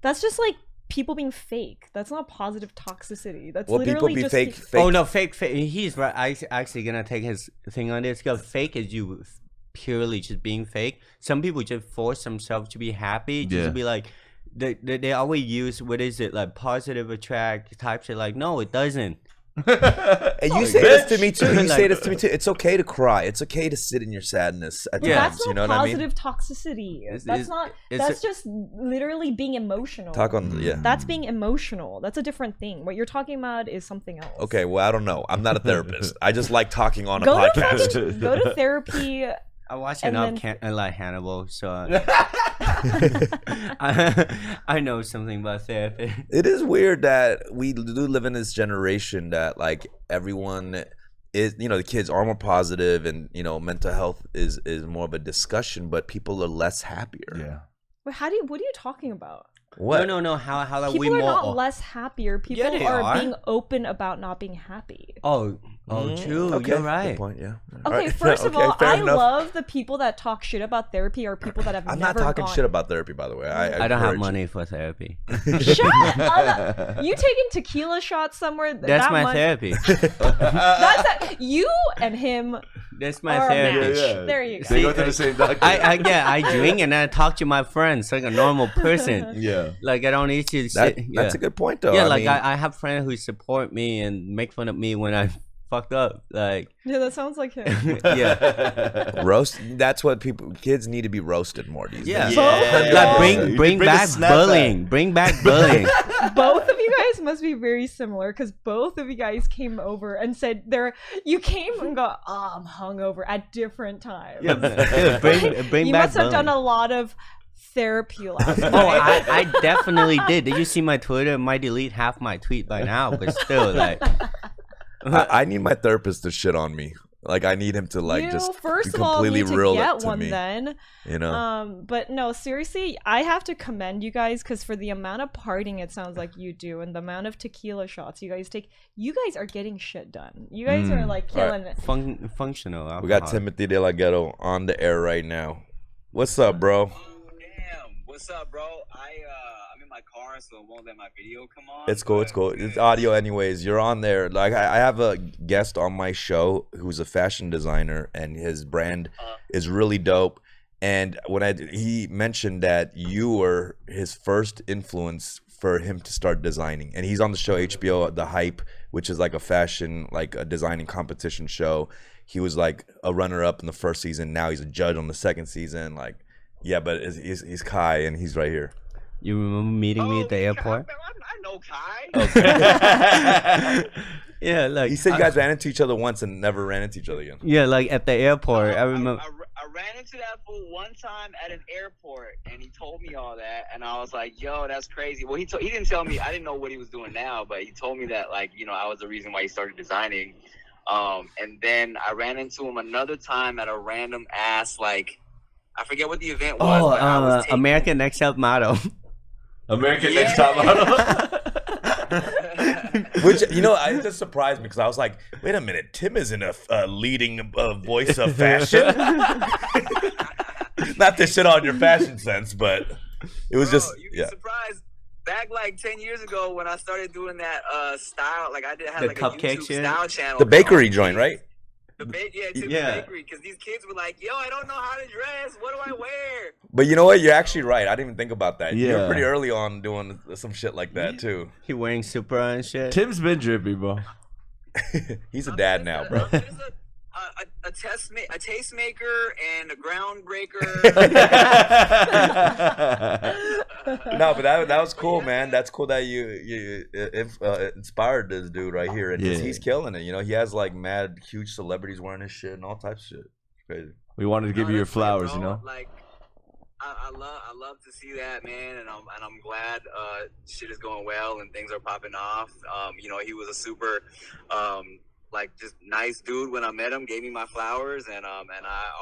That's just like people being fake. That's not positive toxicity. That's Well, people literally be just fake. Oh no, fake. He's right. I actually gonna take his thing on this. Because fake is you purely just being fake. Some people just force themselves to be happy. Just Yeah. to be like, they always use what is it like positive attract type shit. Like no, it doesn't. And you say this to me too. You say this to me too. It's okay to cry. It's okay to sit in your sadness at Yeah. times. That's You not know what I mean? positive toxicity. That's not. it's That's just literally being emotional. Talk on yeah. That's being emotional. That's a different thing. What you're talking about is something else. Okay, well I don't know. I'm not a therapist. I just like talking on a Go to podcast. fucking, go to therapy. I watch And enough like Hannibal, so I know something about therapy. It is weird that we do live in this generation that like everyone is, the kids are more positive and mental health is more of a discussion, but people are less happier. Yeah. Wait, what are you talking about? What? No. How are we People are more? not less happier. People they are are. being open about not being happy. Oh, true. Okay, You're good right. point. Yeah. Okay, Alright, first of okay, all, fair I enough. love the people that talk shit about therapy or people that have I'm never not talking gone. shit about therapy, by the way. I don't have encourage- money for therapy. Shut up! You taking tequila shots somewhere? That's that my much- therapy. You and him That's my are a therapy. match. There you go. They go to the same doctor. I drink and I talk to my friends like a normal person. Yeah. Like I don't need to That, sit. that's a good point, though. Yeah, I like mean, I have friends who support me and make fun of me when I fucked up. Like Yeah, that sounds like him. yeah, roast. That's what kids need to be roasted more these yeah. days. Like You bring bring a back snapback. bullying. Bring back bullying. Both of you guys must be very similar because both of you guys came over and said you came and got I'm hungover at different times. Yeah, bring You back must have done bullying. a lot of therapy last night. Oh, I definitely did. Did you see my Twitter? Might delete half my tweet by now, but still, like, I need my therapist to shit on me. Like I need him to like you just first be of all completely need to real get to one me. then. You know. But no, seriously, I have to commend you guys because for the amount of partying it sounds like you do and the amount of tequila shots you guys take, you guys are getting shit done. You guys are like killing it. Functional alcohol. We got Timothy DeLaGhetto on the air right now. What's up, bro? Damn, what's up, bro? I'm in my car, so it won't let my video come on. It's cool. It's cool. It's audio, anyways. You're on there. Like I have a guest on my show who's a fashion designer, and his brand is really dope. And when he mentioned that you were his first influence for him to start designing, and he's on the show HBO The Hype, which is like a fashion, like a designing competition show. He was like a runner-up in the first season. Now he's a judge on the second season. Like, yeah, but he's Khai, and he's right here. You remember meeting me at the airport? I know Khai. Yeah, like He said you guys ran into each other once and never ran into each other again. Yeah, like at the airport. I remember. I ran into that fool one time at an airport, and he told me all that, and I was like, "Yo, that's crazy." Well, he didn't tell me. I didn't know what he was doing now, but he told me that, like, you know, I was the reason why he started designing. And then I ran into him another time at a random ass, like, I forget what the event was. Oh, but I was American Next Top Model. American Next Top Model. Which, you know, it just surprised me because I was like, wait a minute, Tim isn't a leading voice of fashion. Not to shit on your fashion sense, but it was just, you'd be surprised. Back like 10 years ago when I started doing that style, like I had The like a cupcake YouTube shit? style channel. The bakery joint, right? The bakery, because these kids were like, "Yo, I don't know how to dress. What do I wear?" But you know what? You're actually right. I didn't even think about that. You were Yeah. pretty early on doing some shit like that, too. He wearing Supra and shit. Tim's been drippy, bro. He's a dad now, bro. I'm just a tastemaker and a groundbreaker. No, but that was cool, man. That's cool that you inspired this dude right here, and he's killing it. You know, he has like mad huge celebrities wearing his shit and all types of shit. It's crazy. We wanted to give you your That's flowers, bro. you know. Like, I love to see that, man, and I'm glad shit is going well and things are popping off. You know, he was a super like just nice dude when I met him, gave me my flowers, and I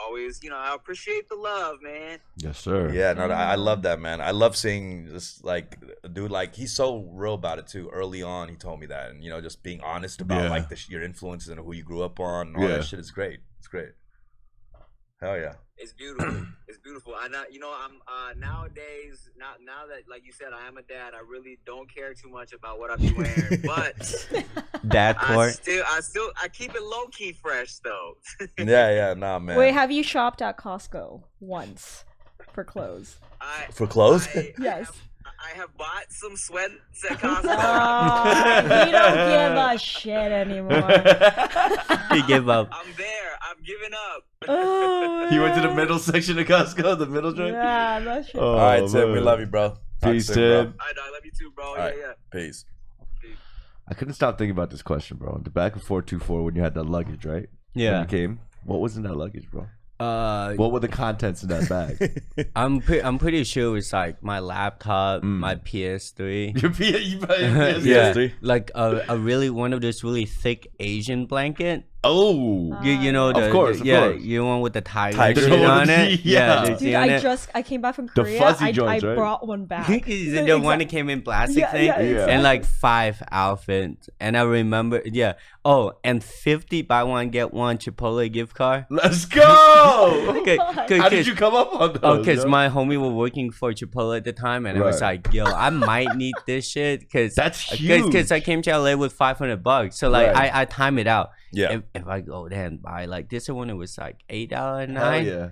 always, you know, I appreciate the love, man. Yes, sir. Yeah, no, I love that, man. I love seeing this, like, a dude, like, he's so real about it too. Early on, he told me that, and you know, just being honest about like your influences and who you grew up on, and all that shit is great. It's great. Hell yeah. It's beautiful. It's beautiful. I'm nowadays, now that, like you said, I am a dad, I really don't care too much about what I'm wearing. But Dad I court. keep it low key fresh though. Yeah, nah, man. Wait, have you shopped at Costco once for clothes? For clothes? Yes. I have bought some sweats at Costco. Oh, you don't give a shit anymore. He gave up. I'm there. I'm giving up. Oh, He went to the middle section of Costco, the middle joint. yeah, that shit. All right, Tim, we love you, bro. Talk Peace, soon, bro. Tim. All right, dog, love you too, bro. All right. Yeah. Peace. I couldn't stop thinking about this question, bro. The back of 424 when you had that luggage, right? When Yeah. you came. What was in that luggage, bro? What were the contents in that bag? I'm pretty sure it's like my laptop, my PS3. Your PS3. Yeah, like a really one of those really thick Asian blanket. Oh. You know Of course. you one with the tiger Tiger shit one on with it. the- yeah. the Dude, on it. I came back from The Korea. fuzzy joints, I right? brought one back. Is it the one that came in plastic Yeah, thing? yeah, exactly. And like 5 outfits. And I remember, oh, and 50 buy one get one Chipotle gift card. Let's go. How did you come up on those? Oh, because yo? my homie was working for Chipotle at the time, and I was Right. like, "Yo, I might need this shit." Because That's huge. Because I came to LA with $500, so like Right. I time it out. Yeah. If I go there and buy like this one, it was like $8 Hell nine. yeah.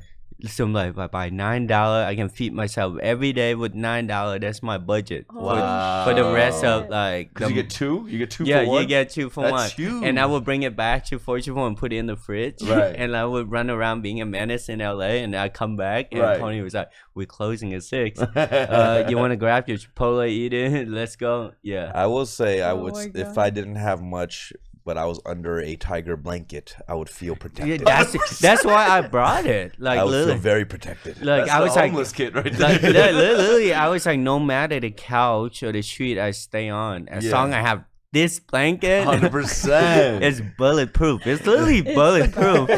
So I'm like, if I buy $9, I can feed myself every day with $9. That's my budget for the rest of like. Because you get two? You get two Yeah, for one? you get 2 for That's one. huge. And I would bring it back to Fortune and put it in the fridge. Right. And I would run around being a menace in LA. And I come back and Right. Tony was like, "We're closing at 6. You want to grab your Chipotle, eat it? Let's go." Yeah. I will say, Oh my if God. I didn't have much, but I was under a tiger blanket, I would feel Yeah, protected. that's why I brought it. Like I would feel literally, very protected. like That's I the was like, homeless kid right there. like literally, I was like, no matter the couch or the street I stay on, as Yeah. long as I have this blanket 100%. is bulletproof. It's literally bulletproof.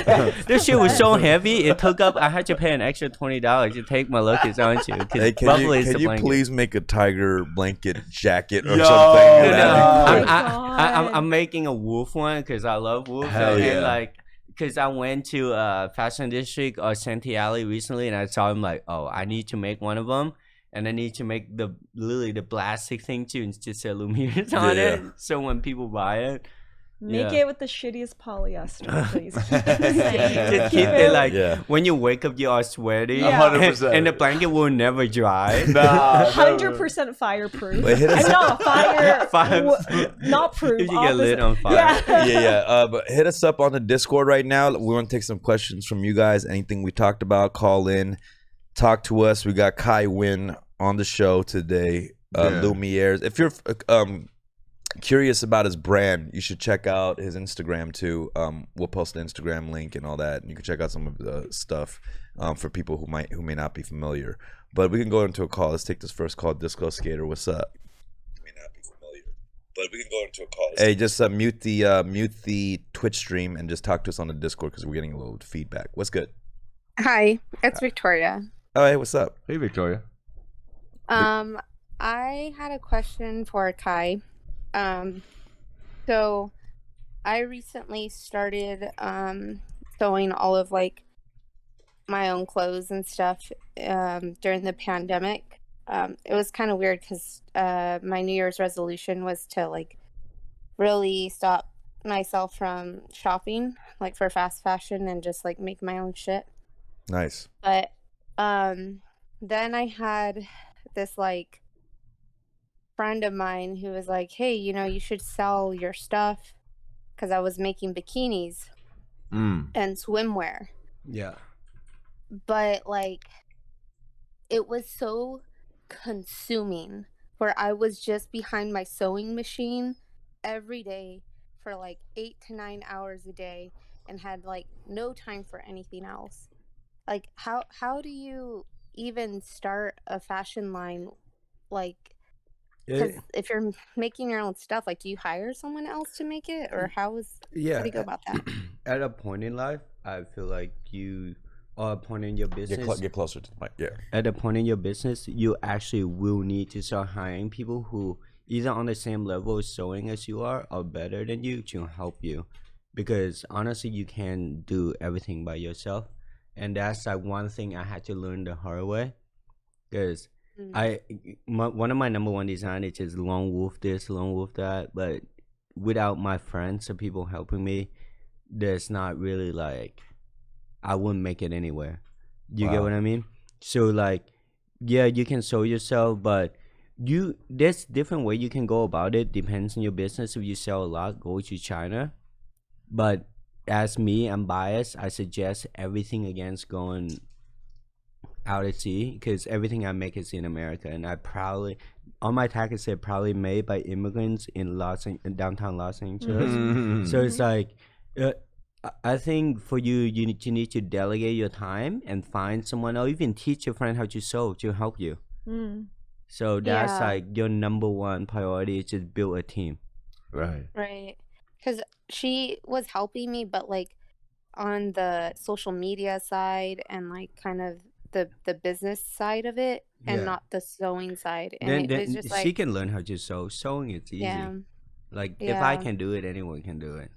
This shit was so heavy. It took up. I had to pay an extra $20 to take my luggage onto. Hey, can you please make a tiger blanket jacket or Yo, something? no. I'm making a wolf one because I love wolves. Hell yeah. And like, because I went to Fashion District or Santee Alley recently, and I saw him like, oh, I need to make one of them. And I need to make the plastic thing too, and just say Lumieres on it. So when people buy it, Make it with the shittiest polyester, please. Keep it the same. just keep it like when you wake up, you are sweaty. Yeah. 100%. And the blanket will never dry. Nah, 100% fireproof. Wait, hit us- Not proof. If you get lit on fire. Yeah. But hit us up on the Discord right now. We want to take some questions from you guys. Anything we talked about, call in, talk to us. We got Khai Nguyen on the show today. Lumieres. If you're curious about his brand, you should check out his Instagram too. We'll post the Instagram link and all that, and you can check out some of the stuff for people who may not be familiar. But we can go into a call. Let's take this first call. Disco Skater, what's up? May not be familiar, but we can go into a call. Hey, just mute the Twitch stream and just talk to us on the Discord because we're getting a little feedback. What's good? Hi, it's Victoria. Oh, hey, what's up? Hey, Victoria. I had a question for Khai. So I recently started sewing all of like my own clothes and stuff during the pandemic. It was kind of weird because my New Year's resolution was to like really stop myself from shopping like for fast fashion and just like make my own shit. Nice. But then I had this like friend of mine who was like, hey, you know, you should sell your stuff, because I was making bikinis and swimwear. Yeah. But like it was so consuming where I was just behind my sewing machine every day for like 8 to 9 hours a day and had like no time for anything else. Like how do you even start a fashion line? Like, because if you're making your own stuff, like, do you hire someone else to make it, or how do you go about that? At a point in life, I feel like you are a point in your business. Get closer to the mic. Yeah. At a point in your business, you actually will need to start hiring people who either on the same level of sewing as you are or better than you to help you, because honestly, you can't do everything by yourself. And that's like one thing I had to learn the hard way, because one of my number one design is just lone wolf this, lone wolf that. But without my friends or people helping me, there's not really like, I wouldn't make it anywhere. You get what I mean? So like, yeah, you can sew yourself, but there's different way you can go about it. Depends on your business. If you sell a lot, go to China. But as me, I'm biased. I suggest everything against going out at sea, because everything I make is in America, and I proudly, on my tag it said proudly made by immigrants in downtown Los Angeles. So it's like, I think for you need to delegate your time and find someone, or even teach your friend how to sew to help you. So that's like your number one priority, is just build a team. Right. Because she was helping me, but like on the social media side and like kind of the business side of it, and not the sewing side. And then it was just like, she can learn how to sew. Sewing is easy. Like if I can do it, anyone can do it.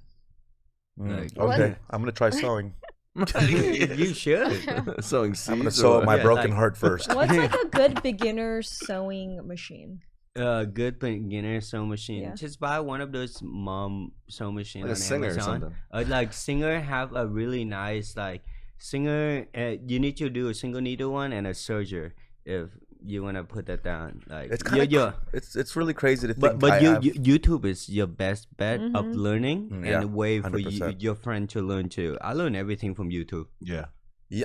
Like, okay, I'm gonna try sewing. You should. Sewing seeds. I'm gonna sew my broken heart first. What's like a good beginner sewing machine? Good beginner sewing machine. Yeah. Just buy one of those mom sewing machines Like a on Singer or Amazon. something. Like Singer have a really nice like Singer. You need to do a single needle one and a serger if you want to put that down. Like It's kind of it's really crazy to think. but YouTube is your best bet of learning and Yeah, a way for 100%. your friend to learn too. I learn everything from YouTube. Yeah.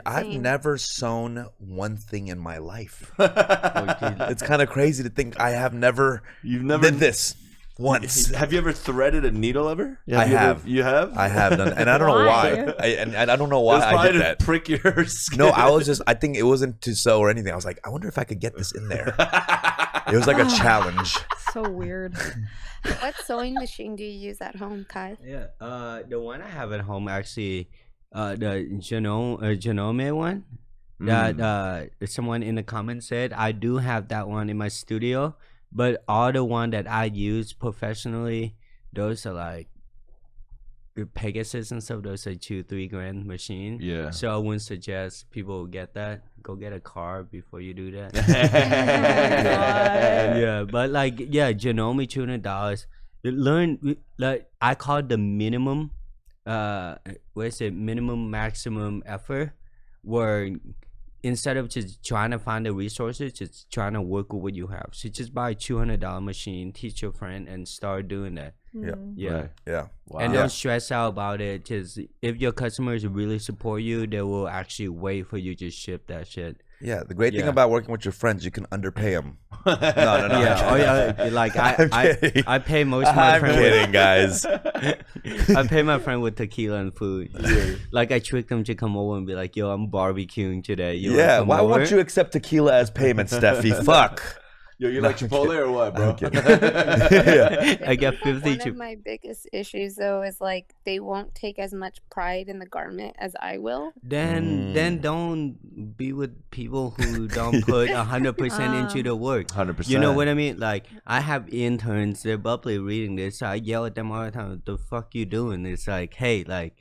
I've never sewn one thing in my life. Oh, It's kind of crazy to think I have never. You've never did this once. Have you ever threaded a needle ever? I have. You have? I have done, and I don't know why. And I don't know why It's I probably did to that. prick your skin. No, I think it wasn't to sew or anything. I was like, I wonder if I could get this in there. It was like a challenge. So weird. What sewing machine do you use at home, Khai? Yeah, the one I have at home actually, the Genome one. That someone in the comments said I do have that one in my studio, but all the one that I use professionally, those are like the Pegasus and stuff. Those are $2-3 grand machine. Yeah. So I wouldn't suggest people get that. Go get a car before you do that. Yeah, but like Genome $200. Learn like I call it the minimum. What is it? Minimum maximum effort, where instead of just trying to find the resources, just trying to work with what you have. So just buy a $200 machine, teach your friend, and start doing that. Yeah. Right. Yeah. Wow. And don't stress out about it. Just if your customers really support you, they will actually wait for you to ship that shit. Yeah, the great thing about working with your friends, you can underpay them. No. Yeah, like I pay most of my friends. I'm kidding, guys. I pay my friend with tequila and food. Yeah. Like I trick them to come over and be like, "Yo, I'm barbecuing today." Yeah, why won't you accept tequila as payment, Steffi? Fuck. Yo, you like Chipotle or what, bro? I get 50. One of my biggest issues though is like they won't take as much pride in the garment as I will. Then don't be with people who don't put 100% into the work. 100%. You know what I mean? Like I have interns, they're bubbly reading this. So I yell at them all the time. What the fuck you doing? It's like, hey, like,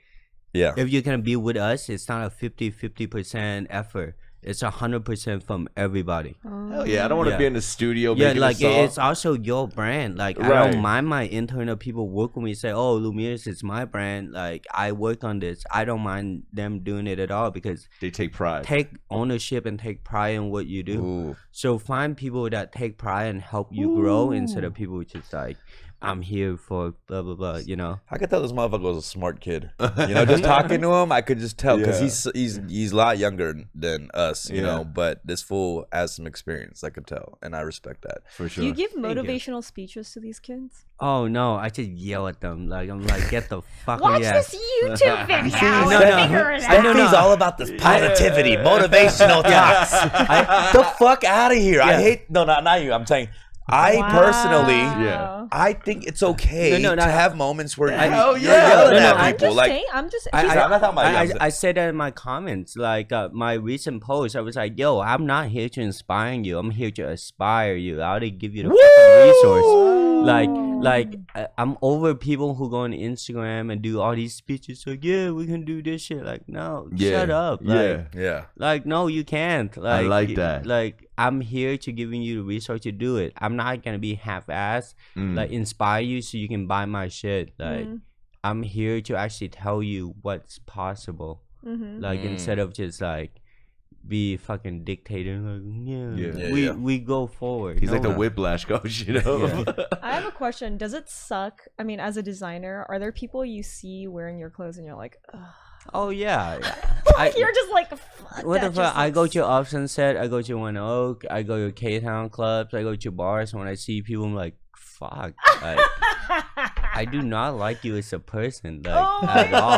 if you're gonna be with us, it's not a 50% effort. It's 100% from everybody. Hell yeah, I don't want to be in the studio. Yeah, making like a song. it's also your brand. Like I don't mind my internal people work with me. Say, oh, Lumieres is my brand. Like I work on this. I don't mind them doing it at all because they take pride, take ownership, and take pride in what you do. Ooh. So find people that take pride and help you grow instead of people just like, I'm here for blah blah blah. You know, I could tell this motherfucker was a smart kid. You know, just talking to him, I could just tell because he's a lot younger than us. You know, but this fool has some experience. I could tell, and I respect that for sure. Do you give motivational speeches to these kids? Oh no, I just yell at them. Like I'm like, get the fuck Watch out. this YouTube video. Steffi's all about this positivity, motivational talks. The fuck out of here. I hate not you. I'm saying. Personally, I think it's okay to have moments where you're yelling at people. I'm just I said that in my comments. Like my recent post, I was like, "Yo, I'm not here to inspire you. I'm here to aspire you. I ought to give you the fucking resource." Like I'm over people who go on Instagram and do all these speeches. Like, yeah, we can do this shit. Like, no, shut up. Like, like, no, you can't. Like, I like that. Like, I'm here to giving you the resource to do it. I'm not gonna be half-assed. Like, inspire you so you can buy my shit. Like, I'm here to actually tell you what's possible. Like, instead of just like be fucking dictator. Like, we go forward. He's like the whiplash coach, you know. I have a question. Does it suck? I mean, as a designer, are there people you see wearing your clothes and you're like, ugh. Oh yeah. You're just like, fuck. What the fuck? I go to Off Sunset. I go to One Oak. I go to KTown clubs. I go to bars. When I see people, I'm like, fuck. Like, I do not like you as a person, like at all.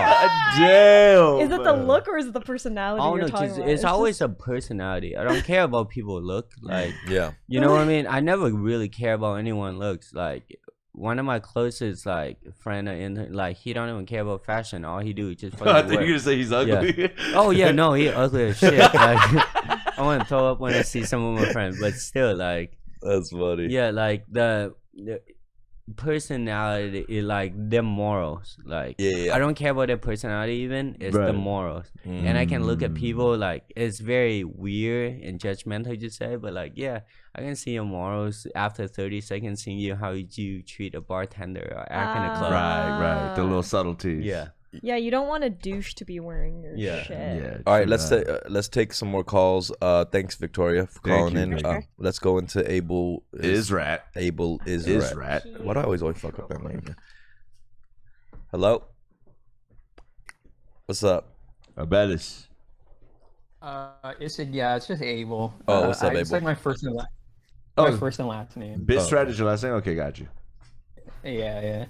Damn. Is it the look or is it the personality you're talking about? It's always a personality. I don't care about people look. Like, you know what I mean? I never really care about anyone looks. Like, one of my closest like friend like he don't even care about fashion. All he do is just fucking I think you're gonna say he's ugly. Yeah. Oh yeah, no, he ugly as shit. Like, I want to throw up when I see some of my friends, but still, like, that's funny. Yeah, like the personality is like their morals. Like, I don't care about their personality even. It's the morals. And I can look at people like it's very weird and judgmental to say, but like, yeah, I can see your morals after 30 seconds, seeing you how you treat a bartender or act in a club. Right. The little subtleties. Yeah, you don't want a douche to be wearing your shit. All right, let's take some more calls. Thanks, Victoria, for calling in. Let's go into Abel Israt. Abel Israt. Why do I always fuck up that name? Hello. What's up? Abelis. It's just Abel. Oh, what's up, Abel? It's like my first and last. First and last name. Strat is your last name. Okay, got you. Yeah.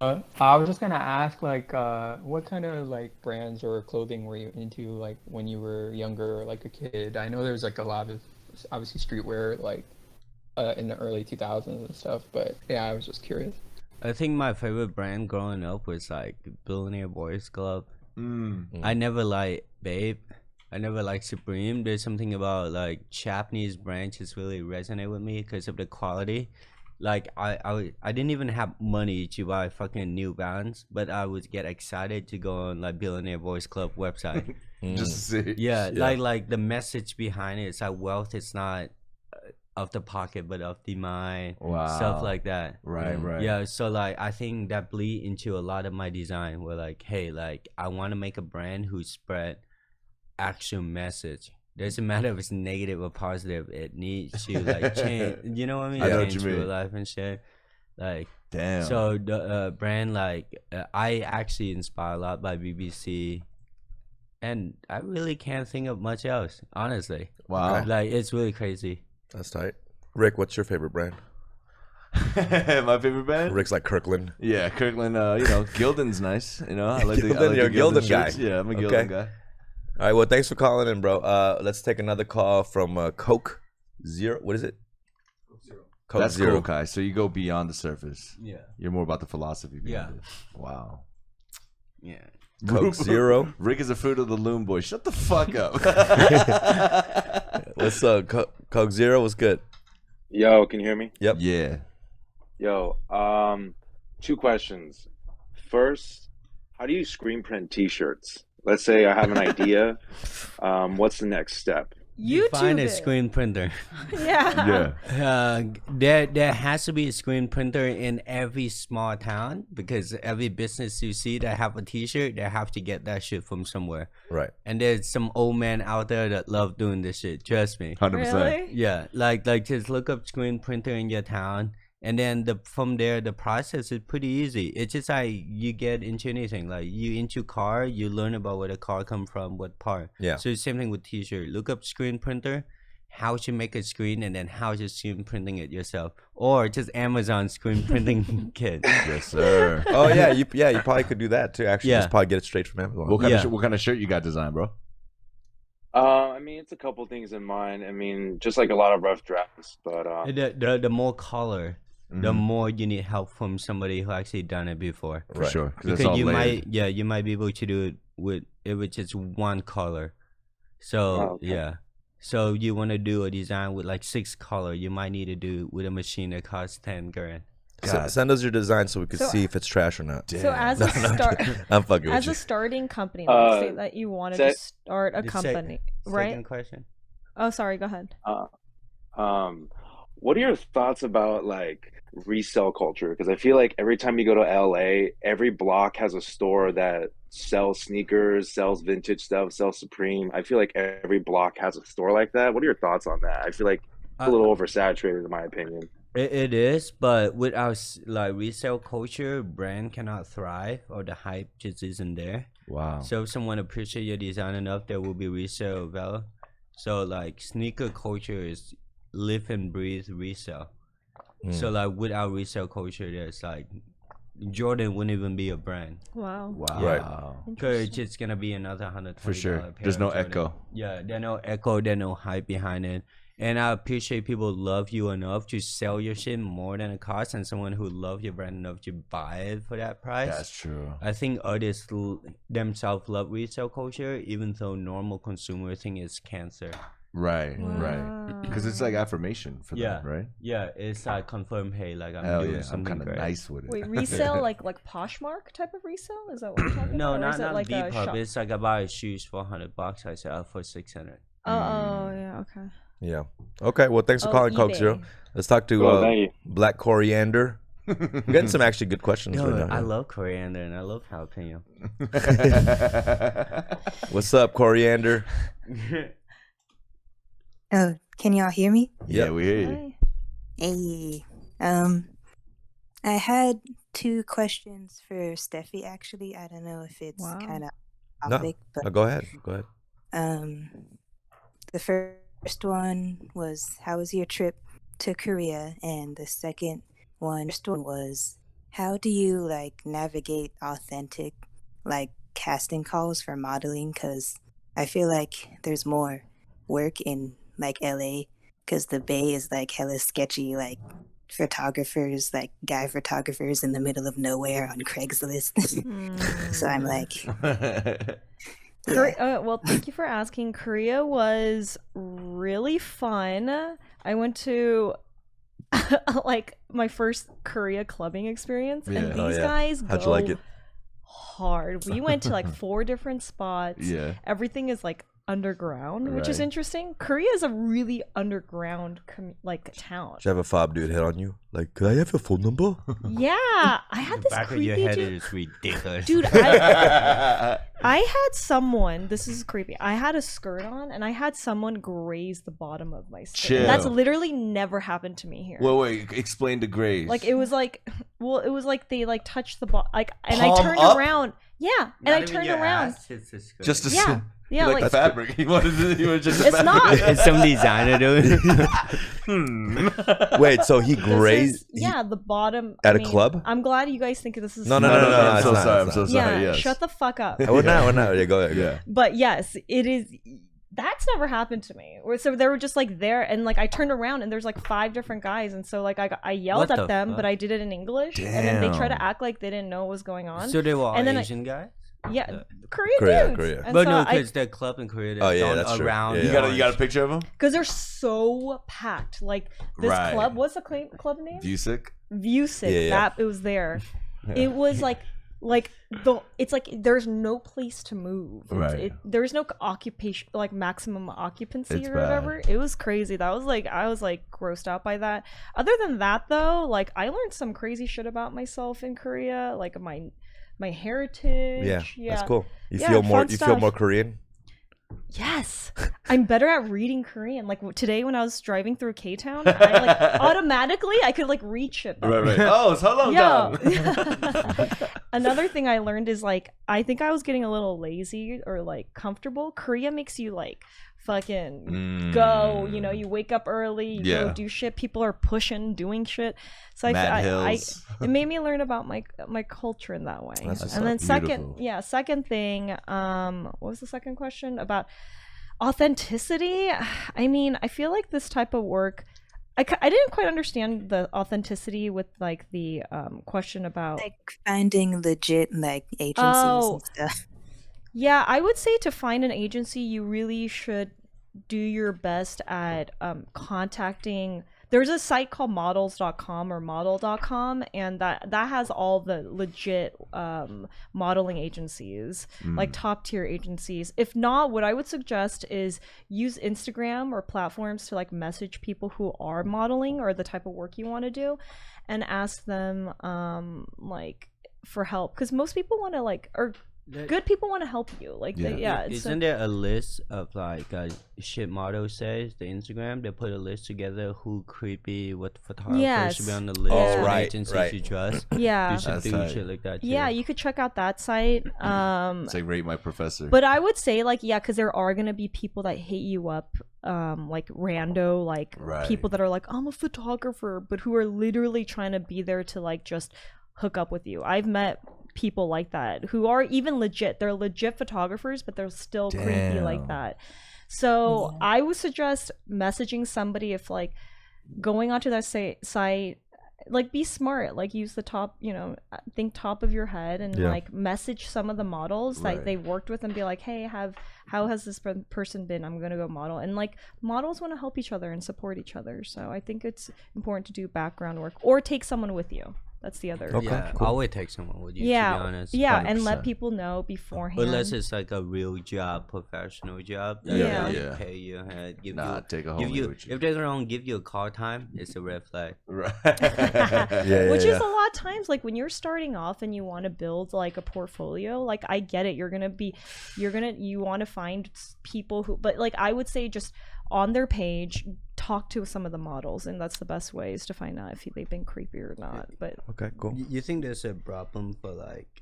I was just gonna ask, like, what kind of like brands or clothing were you into, like, when you were younger, or like a kid? I know there's like a lot of obviously streetwear, like in the early 2000s and stuff. But yeah, I was just curious. I think my favorite brand growing up was like Billionaire Boys Club. I never liked Babe. I never liked Supreme. There's something about like Japanese brands just really resonate with me because of the quality. Like I didn't even have money to buy fucking New Balance, but I would get excited to go on like Billionaire Boys Club website. Just to see. Yeah, like the message behind it is like wealth is not of the pocket but of the mind. Wow. Stuff like that. Right. Yeah, so like I think that bleed into a lot of my design. Where like, hey, like I want to make a brand who spread actual message. Doesn't matter if it's negative or positive. It needs to like change. You know what I mean? I know what Change you mean. real life and shit. Like, Damn. so the brand like I actually inspired a lot by BBC, and I really can't think of much else. Honestly, Wow. like it's really crazy. That's tight. Rick, what's your favorite brand? My favorite band? Rick's like Kirkland. Yeah, Kirkland. Gildan's nice. I like Gildan, I like you're a the Gildan Gildan guy. shirts. Yeah, I'm a Okay. Gildan guy. All right, well, thanks for calling in, bro. Let's take another call from Coke Zero. What is it? Coke That's Zero. cool, Kai. So you go beyond the surface. Yeah, You're more about the philosophy behind Yeah. it. Wow. yeah. Coke Zero. Rick is a fruit of the loom boy. Shut the fuck up. What's up, Coke Zero? What's good? Yo, can you hear me? Yep. Yeah. Yo, two questions. First, how do you screen print t-shirts? Let's say I have an idea. What's the next step? You find a it. screen printer. Yeah. There has to be a screen printer in every small town, because every business you see that have a t-shirt, they have to get that shit from somewhere. Right. And there's some old man out there that love doing this shit. Trust me. 100%. Really? Yeah, like just look up screen printer in your town, and then from there the process is pretty easy. It's just like you get into anything, like you into car, you learn about where the car come from, what part. Yeah. So same thing with t-shirt. Look up screen printer, how to make a screen, and then how to screen printing it yourself, or just Amazon screen printing kit. Yes, sir. Oh yeah, you probably could do that too. Actually, Yeah. just probably get it straight from Amazon. What kind Yeah. of what kind of shirt you got designed, bro? I mean, it's a couple things in mind. I mean, just like a lot of rough drafts, but The more color, the Mhm. more you need help from somebody who actually done it before. For Right. sure. 'Cause it's Because all you layered. might be able to do it with just one color. So Oh, okay. yeah, so you want to do a design with like 6 color, you might need to do it with a machine that costs 10 grand. God. Send us your design so we can So- see if it's trash or not. So as a start, I'm fucking with as you. a starting company, let's say that you wanted to se- start a The company, right? Second question. Oh, sorry. Go ahead. what are your thoughts about like resale culture? Because I feel like every time you go to LA, every block has a store that sells sneakers, sells vintage stuff, sells Supreme. I feel like every block has a store like that. What are your thoughts on that? I feel like it's a little oversaturated in my opinion. It is, but without like resale culture, brand cannot thrive, or the hype just isn't there. Wow. So if someone appreciate your design enough, there will be resale value. So like sneaker culture is live and breathe resale. So like without resale culture, there's like Jordan wouldn't even be a brand. Wow. Wow. Right. Cause it's just gonna be another $120 For sure. pair There's of no Jordan. echo. Yeah, there's no echo, there's no hype behind it. And I appreciate people love you enough to sell your shit more than it costs, and someone who love your brand enough to buy it for that price. That's true. I think artists themselves love resale culture, even though normal consumer think it's cancer. Right. Right. Because it's like affirmation for Yeah. them, right? Yeah, it's like confirm, hey, like I'm Hell doing yeah. I'm something kind of great. nice with it. Wait, resale like Poshmark type of resale? Is that what you're talking No, about? Or not is it like a Depop. shop? It's like I buy shoes for $100. I sell for 600. Oh, yeah, okay. Yeah. Okay. Well, thanks for Oh, calling, Coke eBay. Zero. Let's talk to Oh, thank you. Black Coriander. We're getting some actually good questions Yo, right now. I love coriander and I love jalapeno. What's up, Coriander? Oh, can y'all hear me? Yeah, we hear you. Hi. Hey. I had 2 questions for Steffi actually. I don't know if it's Wow. kind of No. topic, but Oh, go ahead. Go ahead. the first one was how was your trip to Korea, and the second one was how do you like navigate authentic like casting calls for modeling, cuz I feel like there's more work in like LA because the Bay is like hella sketchy, like photographers, like guy photographers in the middle of nowhere on Craigslist. So I'm like, well, thank you for asking. Korea was really fun. I went to like my first Korea clubbing experience, and these guys How'd go you like it? hard. We went to like 4 different spots. Yeah. Everything is like underground, which is interesting. Korea is a really underground like town. Did you have a fob dude hit on you? Like, could I have your phone number? Yeah, I had this Back of creepy your head dude. is ridiculous. Dude, I had someone. This is creepy. I had a skirt on, and I had someone graze the bottom of my skirt. Chill. That's literally never happened to me here. Well, wait. Explain the graze. Like it was like, well, it was like they like touched the like, and Palm I turned up? around. Yeah, and I turned around. just to Yeah. Yeah, like the like fabric. He wanted just. it's not. It's some designer doing. Wait, so he This grazed is, yeah, the bottom at I a mean, club? I'm glad you guys think this is No, funny. I'm it's so not, sorry. it's I'm so not. sorry. Yeah, Yes. shut the fuck up. We're not. Yeah, go ahead. Go Yeah. ahead. But yes, it is. That's never happened to me. So they were just like there, and like I turned around, and there's like 5 different guys, and so like I yelled What at the them, fuck? but I did it in English, and then they try to Damn. act like they didn't know what was going on. So they were all And then Asian guys? Yeah, Korea, dudes. Korea. And But so no, because the club in Korea, Oh, yeah, don't that's true. around. Yeah, You got a picture of him? because they're so packed. Like this Right. club, what's the club name? Vusic? Viewsick. Yeah, yeah. That it was there. It was like it's like there's no place to move. Right. There's no occupation, like maximum occupancy It's or whatever. It was crazy. That was like I was like grossed out by that. Other than that though, like I learned some crazy shit about myself in Korea, like my heritage. Yeah, that's cool. You Yeah, feel more. fun You feel stuff. more Korean. Yes, I'm better at reading Korean. Like today when I was driving through KTown, I like automatically I could like read shit. better. Right. Oh, it's hello, Yeah. Dom. Another thing I learned is like I think I was getting a little lazy or like comfortable. Korea makes you like fucking go. You know, you wake up early, you go Yeah. do shit. People are pushing, doing shit. So Mad I Hills. it made me learn about my culture in that way. That's And then beautiful. second thing, what was the second question about authenticity? I mean, I feel like this type of work. I didn't quite understand the authenticity with like the question about like finding legit like agencies and stuff. Yeah, I would say to find an agency, you really should do your best at contacting. There's a site called models.com or model.com, and that has all the legit modeling agencies, like top tier agencies. If not, what I would suggest is use Instagram or platforms to like message people who are modeling or the type of work you want to do, and ask them like for help, because most people want to like good people want to help you. Like Isn't there a list of like shit model says the Instagram? They put a list together who creepy, what photographers should be on the list, Oh, what right, agencies right. you trust. Yeah. You should That's do tight. shit like that too. Yeah, you could check out that site. It's like Rate My Professor. But I would say like because there are gonna be people that hit you up, like rando, like Right. people that are like I'm a photographer, but who are literally trying to be there to like just hook up with you. I've met people like that who are even legit. They're legit photographers, but they're still creepy like that. So I would suggest messaging somebody if like going onto that site. Like be smart, like use the top, think top of your head and like message some of the models that they worked with and be like, hey, how has this person been? I'm gonna go model. And like models want to help each other and support each other, so I think it's important to do background work or take someone with you. That's the other. Yeah, I always take someone with you, to be honest. Yeah, and let 100%. people know beforehand. Unless it's like a real job, professional job. Yeah. They pay you and give take a give homie you. with you. If they don't give you a call time, it's a red flag. Right. Which is a lot of times like when you're starting off and you want to build like a portfolio, like I get it, you want to find people who, but like I would say just on their page talk to some of the models, and that's the best way is to find out if they've been creepy or not. But Okay, cool. You think there's a problem for like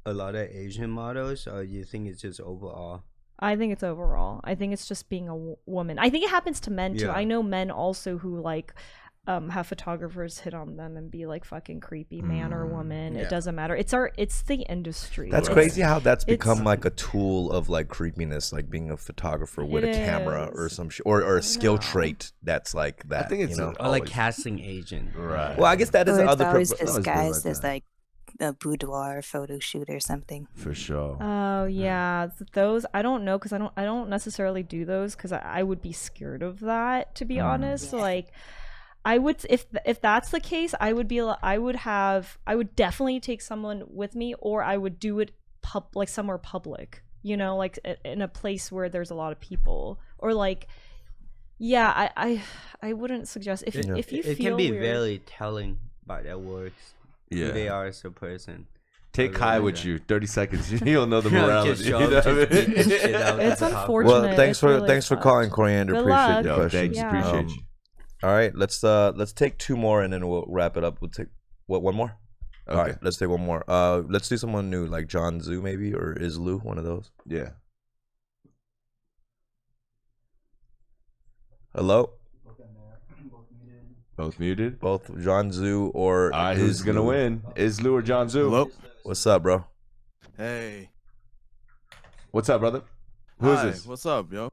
a lot of Asian models, or you think it's just overall? I think it's overall. I think it's just being a woman. I think it happens to men too. Yeah. I know men also who like have photographers hit on them and be like fucking creepy man or woman. Yeah. It doesn't matter. It's the industry. That's It's- crazy how that's it's- become like a tool of like creepiness, like being a photographer with It a camera or is. some or a skill know. trait that's like that. I think it's you know? Or like always- casting agent. Right. Well, I guess that is Or it's other. always always been disguised like as that. like a boudoir photo shoot or something. For sure. Oh yeah, those I don't know because I don't necessarily do those because I would be scared of that, to be honest. Yeah. Like I would if that's the case, I would definitely take someone with me, or I would do it like somewhere public, you know, like in a place where there's a lot of people, or like yeah, I wouldn't suggest if you It feel can be weird, very telling by their works. Yeah. Who they are as a person. Take Really Khai like with that. you. 30 seconds. You'll know the Just morality. show You know up, what I just beat mean? the shit out of It's the cop. unfortunate. Well, thanks It's for really thanks for fucked. calling, Coriander. Good Appreciate luck. the Yo, question. thanks. Yeah. Appreciate you. All right, let's take two more and then we'll wrap it up. We'll take one more. Okay. All right, let's take one more. Let's do someone new, like John Zoo maybe, or is Lou one of those? Yeah. Hello, Both muted. both John Zoo or All right, who's going to Lou? win? Is Lou or John Zoo? Hello. What's up, bro? Hey. What's up, brother? Who is Hi, this? what's up, yo?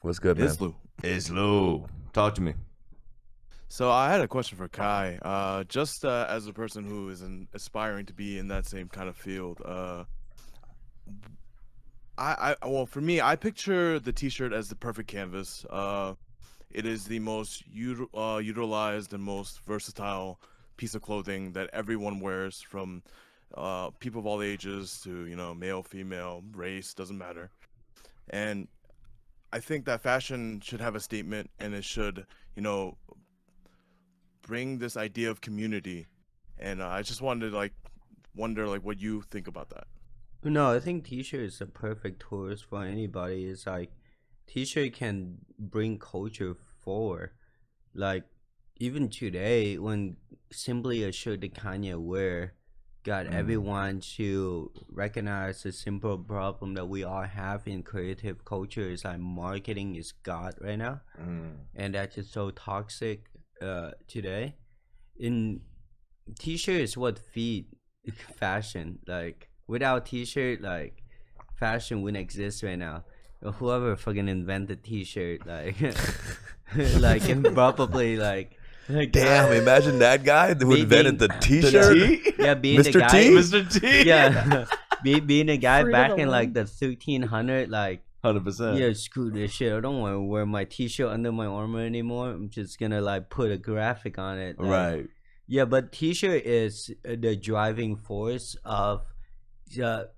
What's good, man? It's Lou. It's Lou. Talk to me. So I had a question for Khai. Just as a person who is aspiring to be in that same kind of field, well, for me, I picture the T-shirt as the perfect canvas. It is the most utilized and most versatile piece of clothing that everyone wears, from people of all ages to, you know, male, female, race, doesn't matter. And I think that fashion should have a statement, and it should, you know, bring this idea of community. And I just wanted to wonder what you think about that. No, I think T-shirt is a perfect tool for anybody. It's like T-shirt can bring culture forward. Like even today, when simply a shirt that Kanye wear got everyone to recognize the simple problem that we all have in creative culture is like marketing is God right now, and that's just so toxic today. In T-shirt is what feed fashion. Like without T-shirt, like fashion wouldn't exist right now. Whoever fucking invented T-shirt, like like and probably like Damn, imagine that guy who Being- invented the T-shirt. yeah, being the Mr. guy, T? Mr. T. yeah, being a guy Fruit of back the in like loom. the 1300, like 100%. yeah, screw this shit. I don't want to wear my T-shirt under my armor anymore. I'm just gonna like put a graphic on it. Like, Right. yeah, but T-shirt is the driving force of the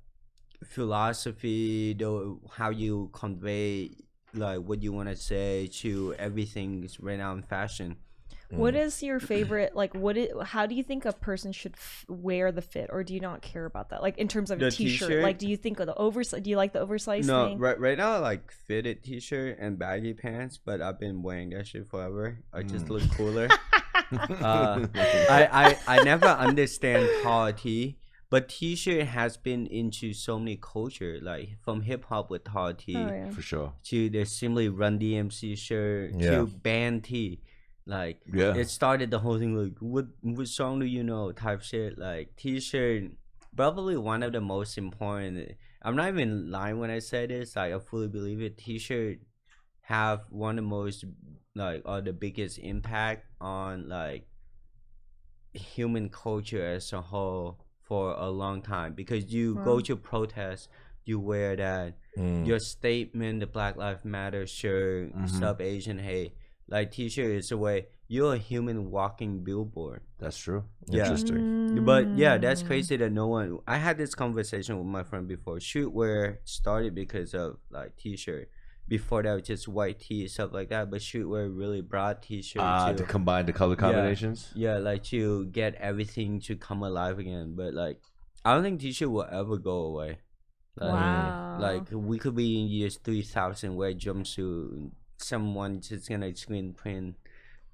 philosophy, how you convey like what you want to say to everything right now in fashion. What is your favorite, like, how do you think a person should wear the fit, or do you not care about that? Like, in terms of a The t-shirt, t-shirt? like, do you think of the do you like the oversized No, thing? right now I like fitted T-shirt and baggy pants, but I've been wearing that shit forever. I just look cooler. I never understand tall tee, but T-shirt has been into so many culture, like from hip hop with tall tee Oh, yeah. For sure. to the simply Run DMC shirt Yeah. to band tee. Like Yeah. it started the whole thing like what song do you know type shit. Like T-shirt probably one of the most important. I'm not even lying when I say this, like I fully believe it. T-shirt have one of the most like or the biggest impact on like human culture as a whole for a long time, because you go to protest, you wear that your statement, the Black Lives Matter shirt, Stop Asian Hate. Like T-shirt is a way you're a human walking billboard. That's true. Yeah. Interesting. But yeah, that's crazy that no one. I had this conversation with my friend before. Streetwear started because of like T-shirt. Before that, was just white tee stuff like that. But streetwear really brought T-shirt To combine the color combinations. yeah, like to get everything to come alive again. But like, I don't think T-shirt will ever go away. Like, Wow. Like we could be in years 3000 wear jumpsuit. Someone just gonna screen print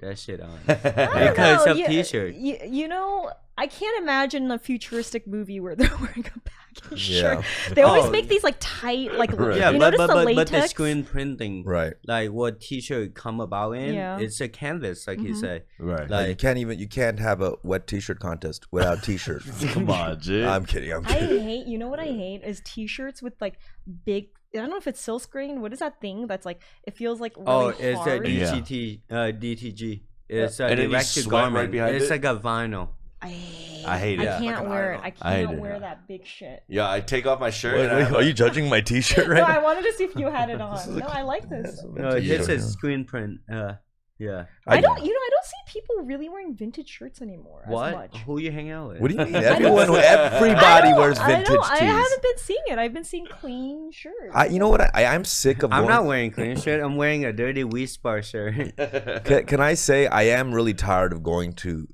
that shit on. I don't Because know, of t-shirt. You know, I can't imagine a futuristic movie where they're wearing a baggy Yeah. shirt. They always Oh. make these like tight, like Yeah, you but, notice but, the but, latex. but the screen printing, Right. like what t-shirt come about in, Yeah. it's a canvas, like you say. Right. Like, you can't have a wet t-shirt contest without t-shirts. Come on, Jay. I'm kidding. I'm I kidding. hate. You know what I hate is t-shirts with like big. I don't know if it's silkscreen. What is that thing that's like? It feels like really Oh, it's a hard. DTG. It's a And then you direct to swipe right garment. behind it's it? like a vinyl. I hate it. I can't Like an wear it. iron. I I hate can't it. wear that big shit. Yeah, I take off my shirt. Wait, and I are you judging my t-shirt right No, I now? wanted to see if you had it on. No, I like this. No, it's a screen print. Yeah. I don't. You know, I don't see people really wearing vintage shirts anymore as What? much. Who you hang out with? What do you mean? don't Everybody wears I vintage don't. tees. I haven't been seeing it. I've been seeing clean shirts. You know what? I'm sick of. I'm going- not wearing clean shirt. I'm wearing a dirty Wispa shirt. Can I say I am really tired of going to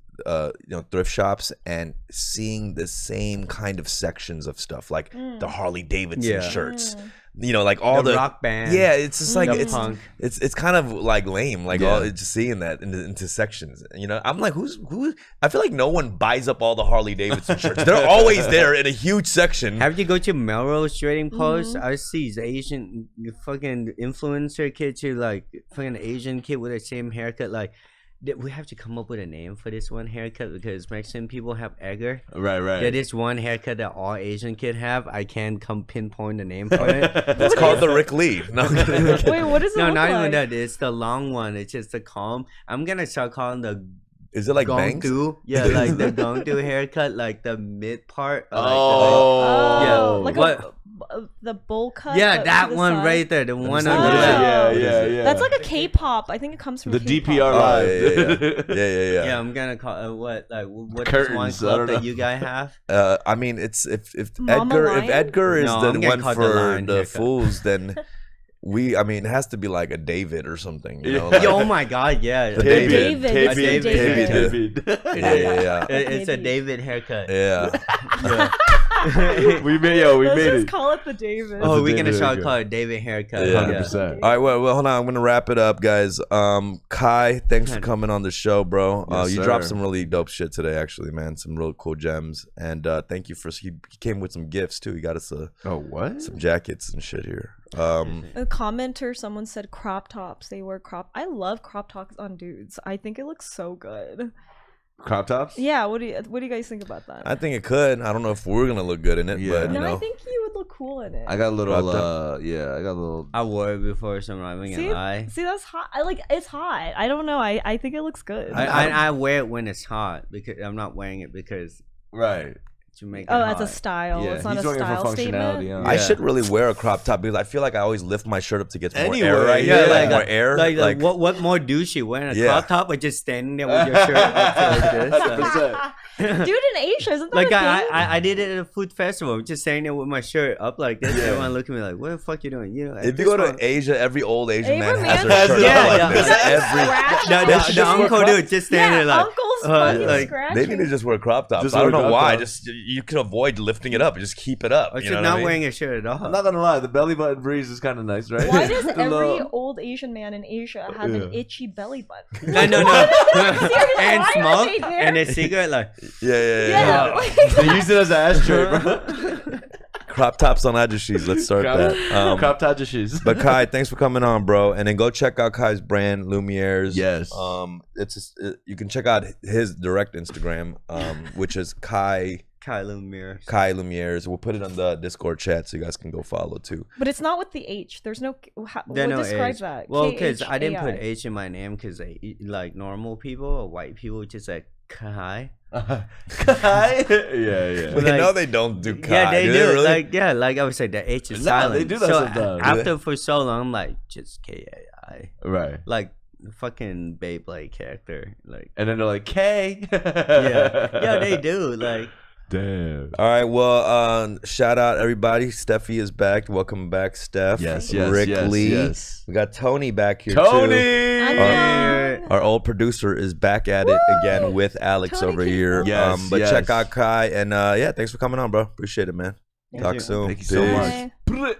thrift shops and seeing the same kind of sections of stuff like the Harley Davidson Yeah. shirts. You know, like all the rock band. Yeah, it's just like the punk. it's kind of like lame, like all just seeing that into sections. You know, I'm like, who? I feel like no one buys up all the Harley Davidson shirts. They're always there in a huge section. Have you go to Melrose Trading Post? I see these Asian fucking influencer kids who like fucking Asian kid with the same haircut. Like, we have to come up with a name for this one haircut because Mexican people have Edgar. Right. There is one haircut that all Asian kid have. I can't come pinpoint the name for it. It's called the Rick Lee. No, Wait, what does it No, look not like? even that. It's the long one. It's just the calm. I'm gonna start calling the is it like bangs? Gongdu. Yeah, like the Gongdu haircut, like the mid part. Oh, Yeah. like What? the bowl cut. Yeah, but that to the one side. right there. The one Oh. on the left. Yeah. That's like a K-pop. I think it comes from the K-pop. DPR Oh, live. yeah. Yeah, I'm gonna call what is one Curtains, I club don't that know. you guys have? I mean, it's if Mama Lion? Edgar is No, the I'm gonna one call for DeLaGhetto the haircut. fools, then it has to be like a David or something. You know, Yeah. like, Oh my god, yeah. David. It's a David. yeah. It's a David haircut. Yeah. we made Let's it. just call it the David. Oh, a we're gonna David start haircut. call it David haircut. Yeah. 100%. All right, well, hold on. I'm gonna wrap it up, guys. Khai, thanks for coming on the show, bro. Yes, you dropped sir. some really dope shit today, actually, man. Some real cool gems, and thank you for. He came with some gifts too. He got us what? some jackets and shit here. A commenter, someone said crop tops. They wear I love crop tops on dudes. I think it looks so good. Crop tops? Yeah. What do you guys think about that? I think it could. I don't know if we're gonna look good in it, Yeah. but no, you know. I think you would look cool in it. I got a little. Crop top. I got a little. I wore it before, so I'm not even gonna lie. See, that's hot. It's hot. I don't know. I think it looks good. I wear it when it's hot because I'm not wearing it because Right. to make it that's a hot. style. Yeah, It's not he's a wearing it for style functionality. statement. Huh? I should really wear a crop top because I feel like I always lift my shirt up to get more Anyway, air right yeah, here, like more air. Like what more douchey wearing a Yeah. crop top or just standing there with your shirt up to like this? 100%. Dude, in Asia, isn't that Like a thing? I did it at a food festival. I'm just standing there with my shirt up like this. Yeah. Everyone look at me like, "What the fuck you doing?" You know. If you go to Asia, every old Asian man Every has man their has shirt it. up Yeah, like yeah. this. Scratch. They should the just wear uncle crop- dude just standing there like, uncles fucking like, scratching. They need to just wear crop tops. Just I don't wear know crop why. top. Just you can avoid lifting it up. Just keep it up. or You just know what not I mean? wearing a shirt at all. I'm not gonna lie, the belly button breeze is kind of nice, right? Why does The every little- old Asian man in Asia have an Yeah. itchy belly button? No. Seriously, And why are smoke they there? and a cigarette like. Yeah. Yeah. They use it as an ashtray, bro. Crop tops on Ajishis. Let's start that. Crop tajishes. But Khai, thanks for coming on, bro. And then go check out Kai's brand, Lumieres. Yes. You can check out his direct Instagram, which is Khai Lumieres. Lumieres. We'll put it on the Discord chat so you guys can go follow too. But it's not with the H. There's no. What There no describes H. that? Well, because I didn't put Khai. H in my name because like normal people or white people just like Khai. yeah. Wait, Like- no, they don't do Khai. Yeah, they do. Really? Like I would say, the H is No, silent. they do that so sometimes. after for so long, I'm like just Kai. Right. Like fucking Beyblade character. Like And then they're like, K. yeah, they do. Like Damn. All right, well, shout out everybody. Steffie is back. Welcome back, Steph. Yes, Rick Lee. yes. We got Tony back here Tony! Annyeong. Our old producer is back at it again with Alex Tony over keeps here. up. Yes, But yes. check out Khai and yeah, thanks for coming on, bro. Appreciate it, man. Thank Talk you. soon. Thank you so Peace. Bye. much.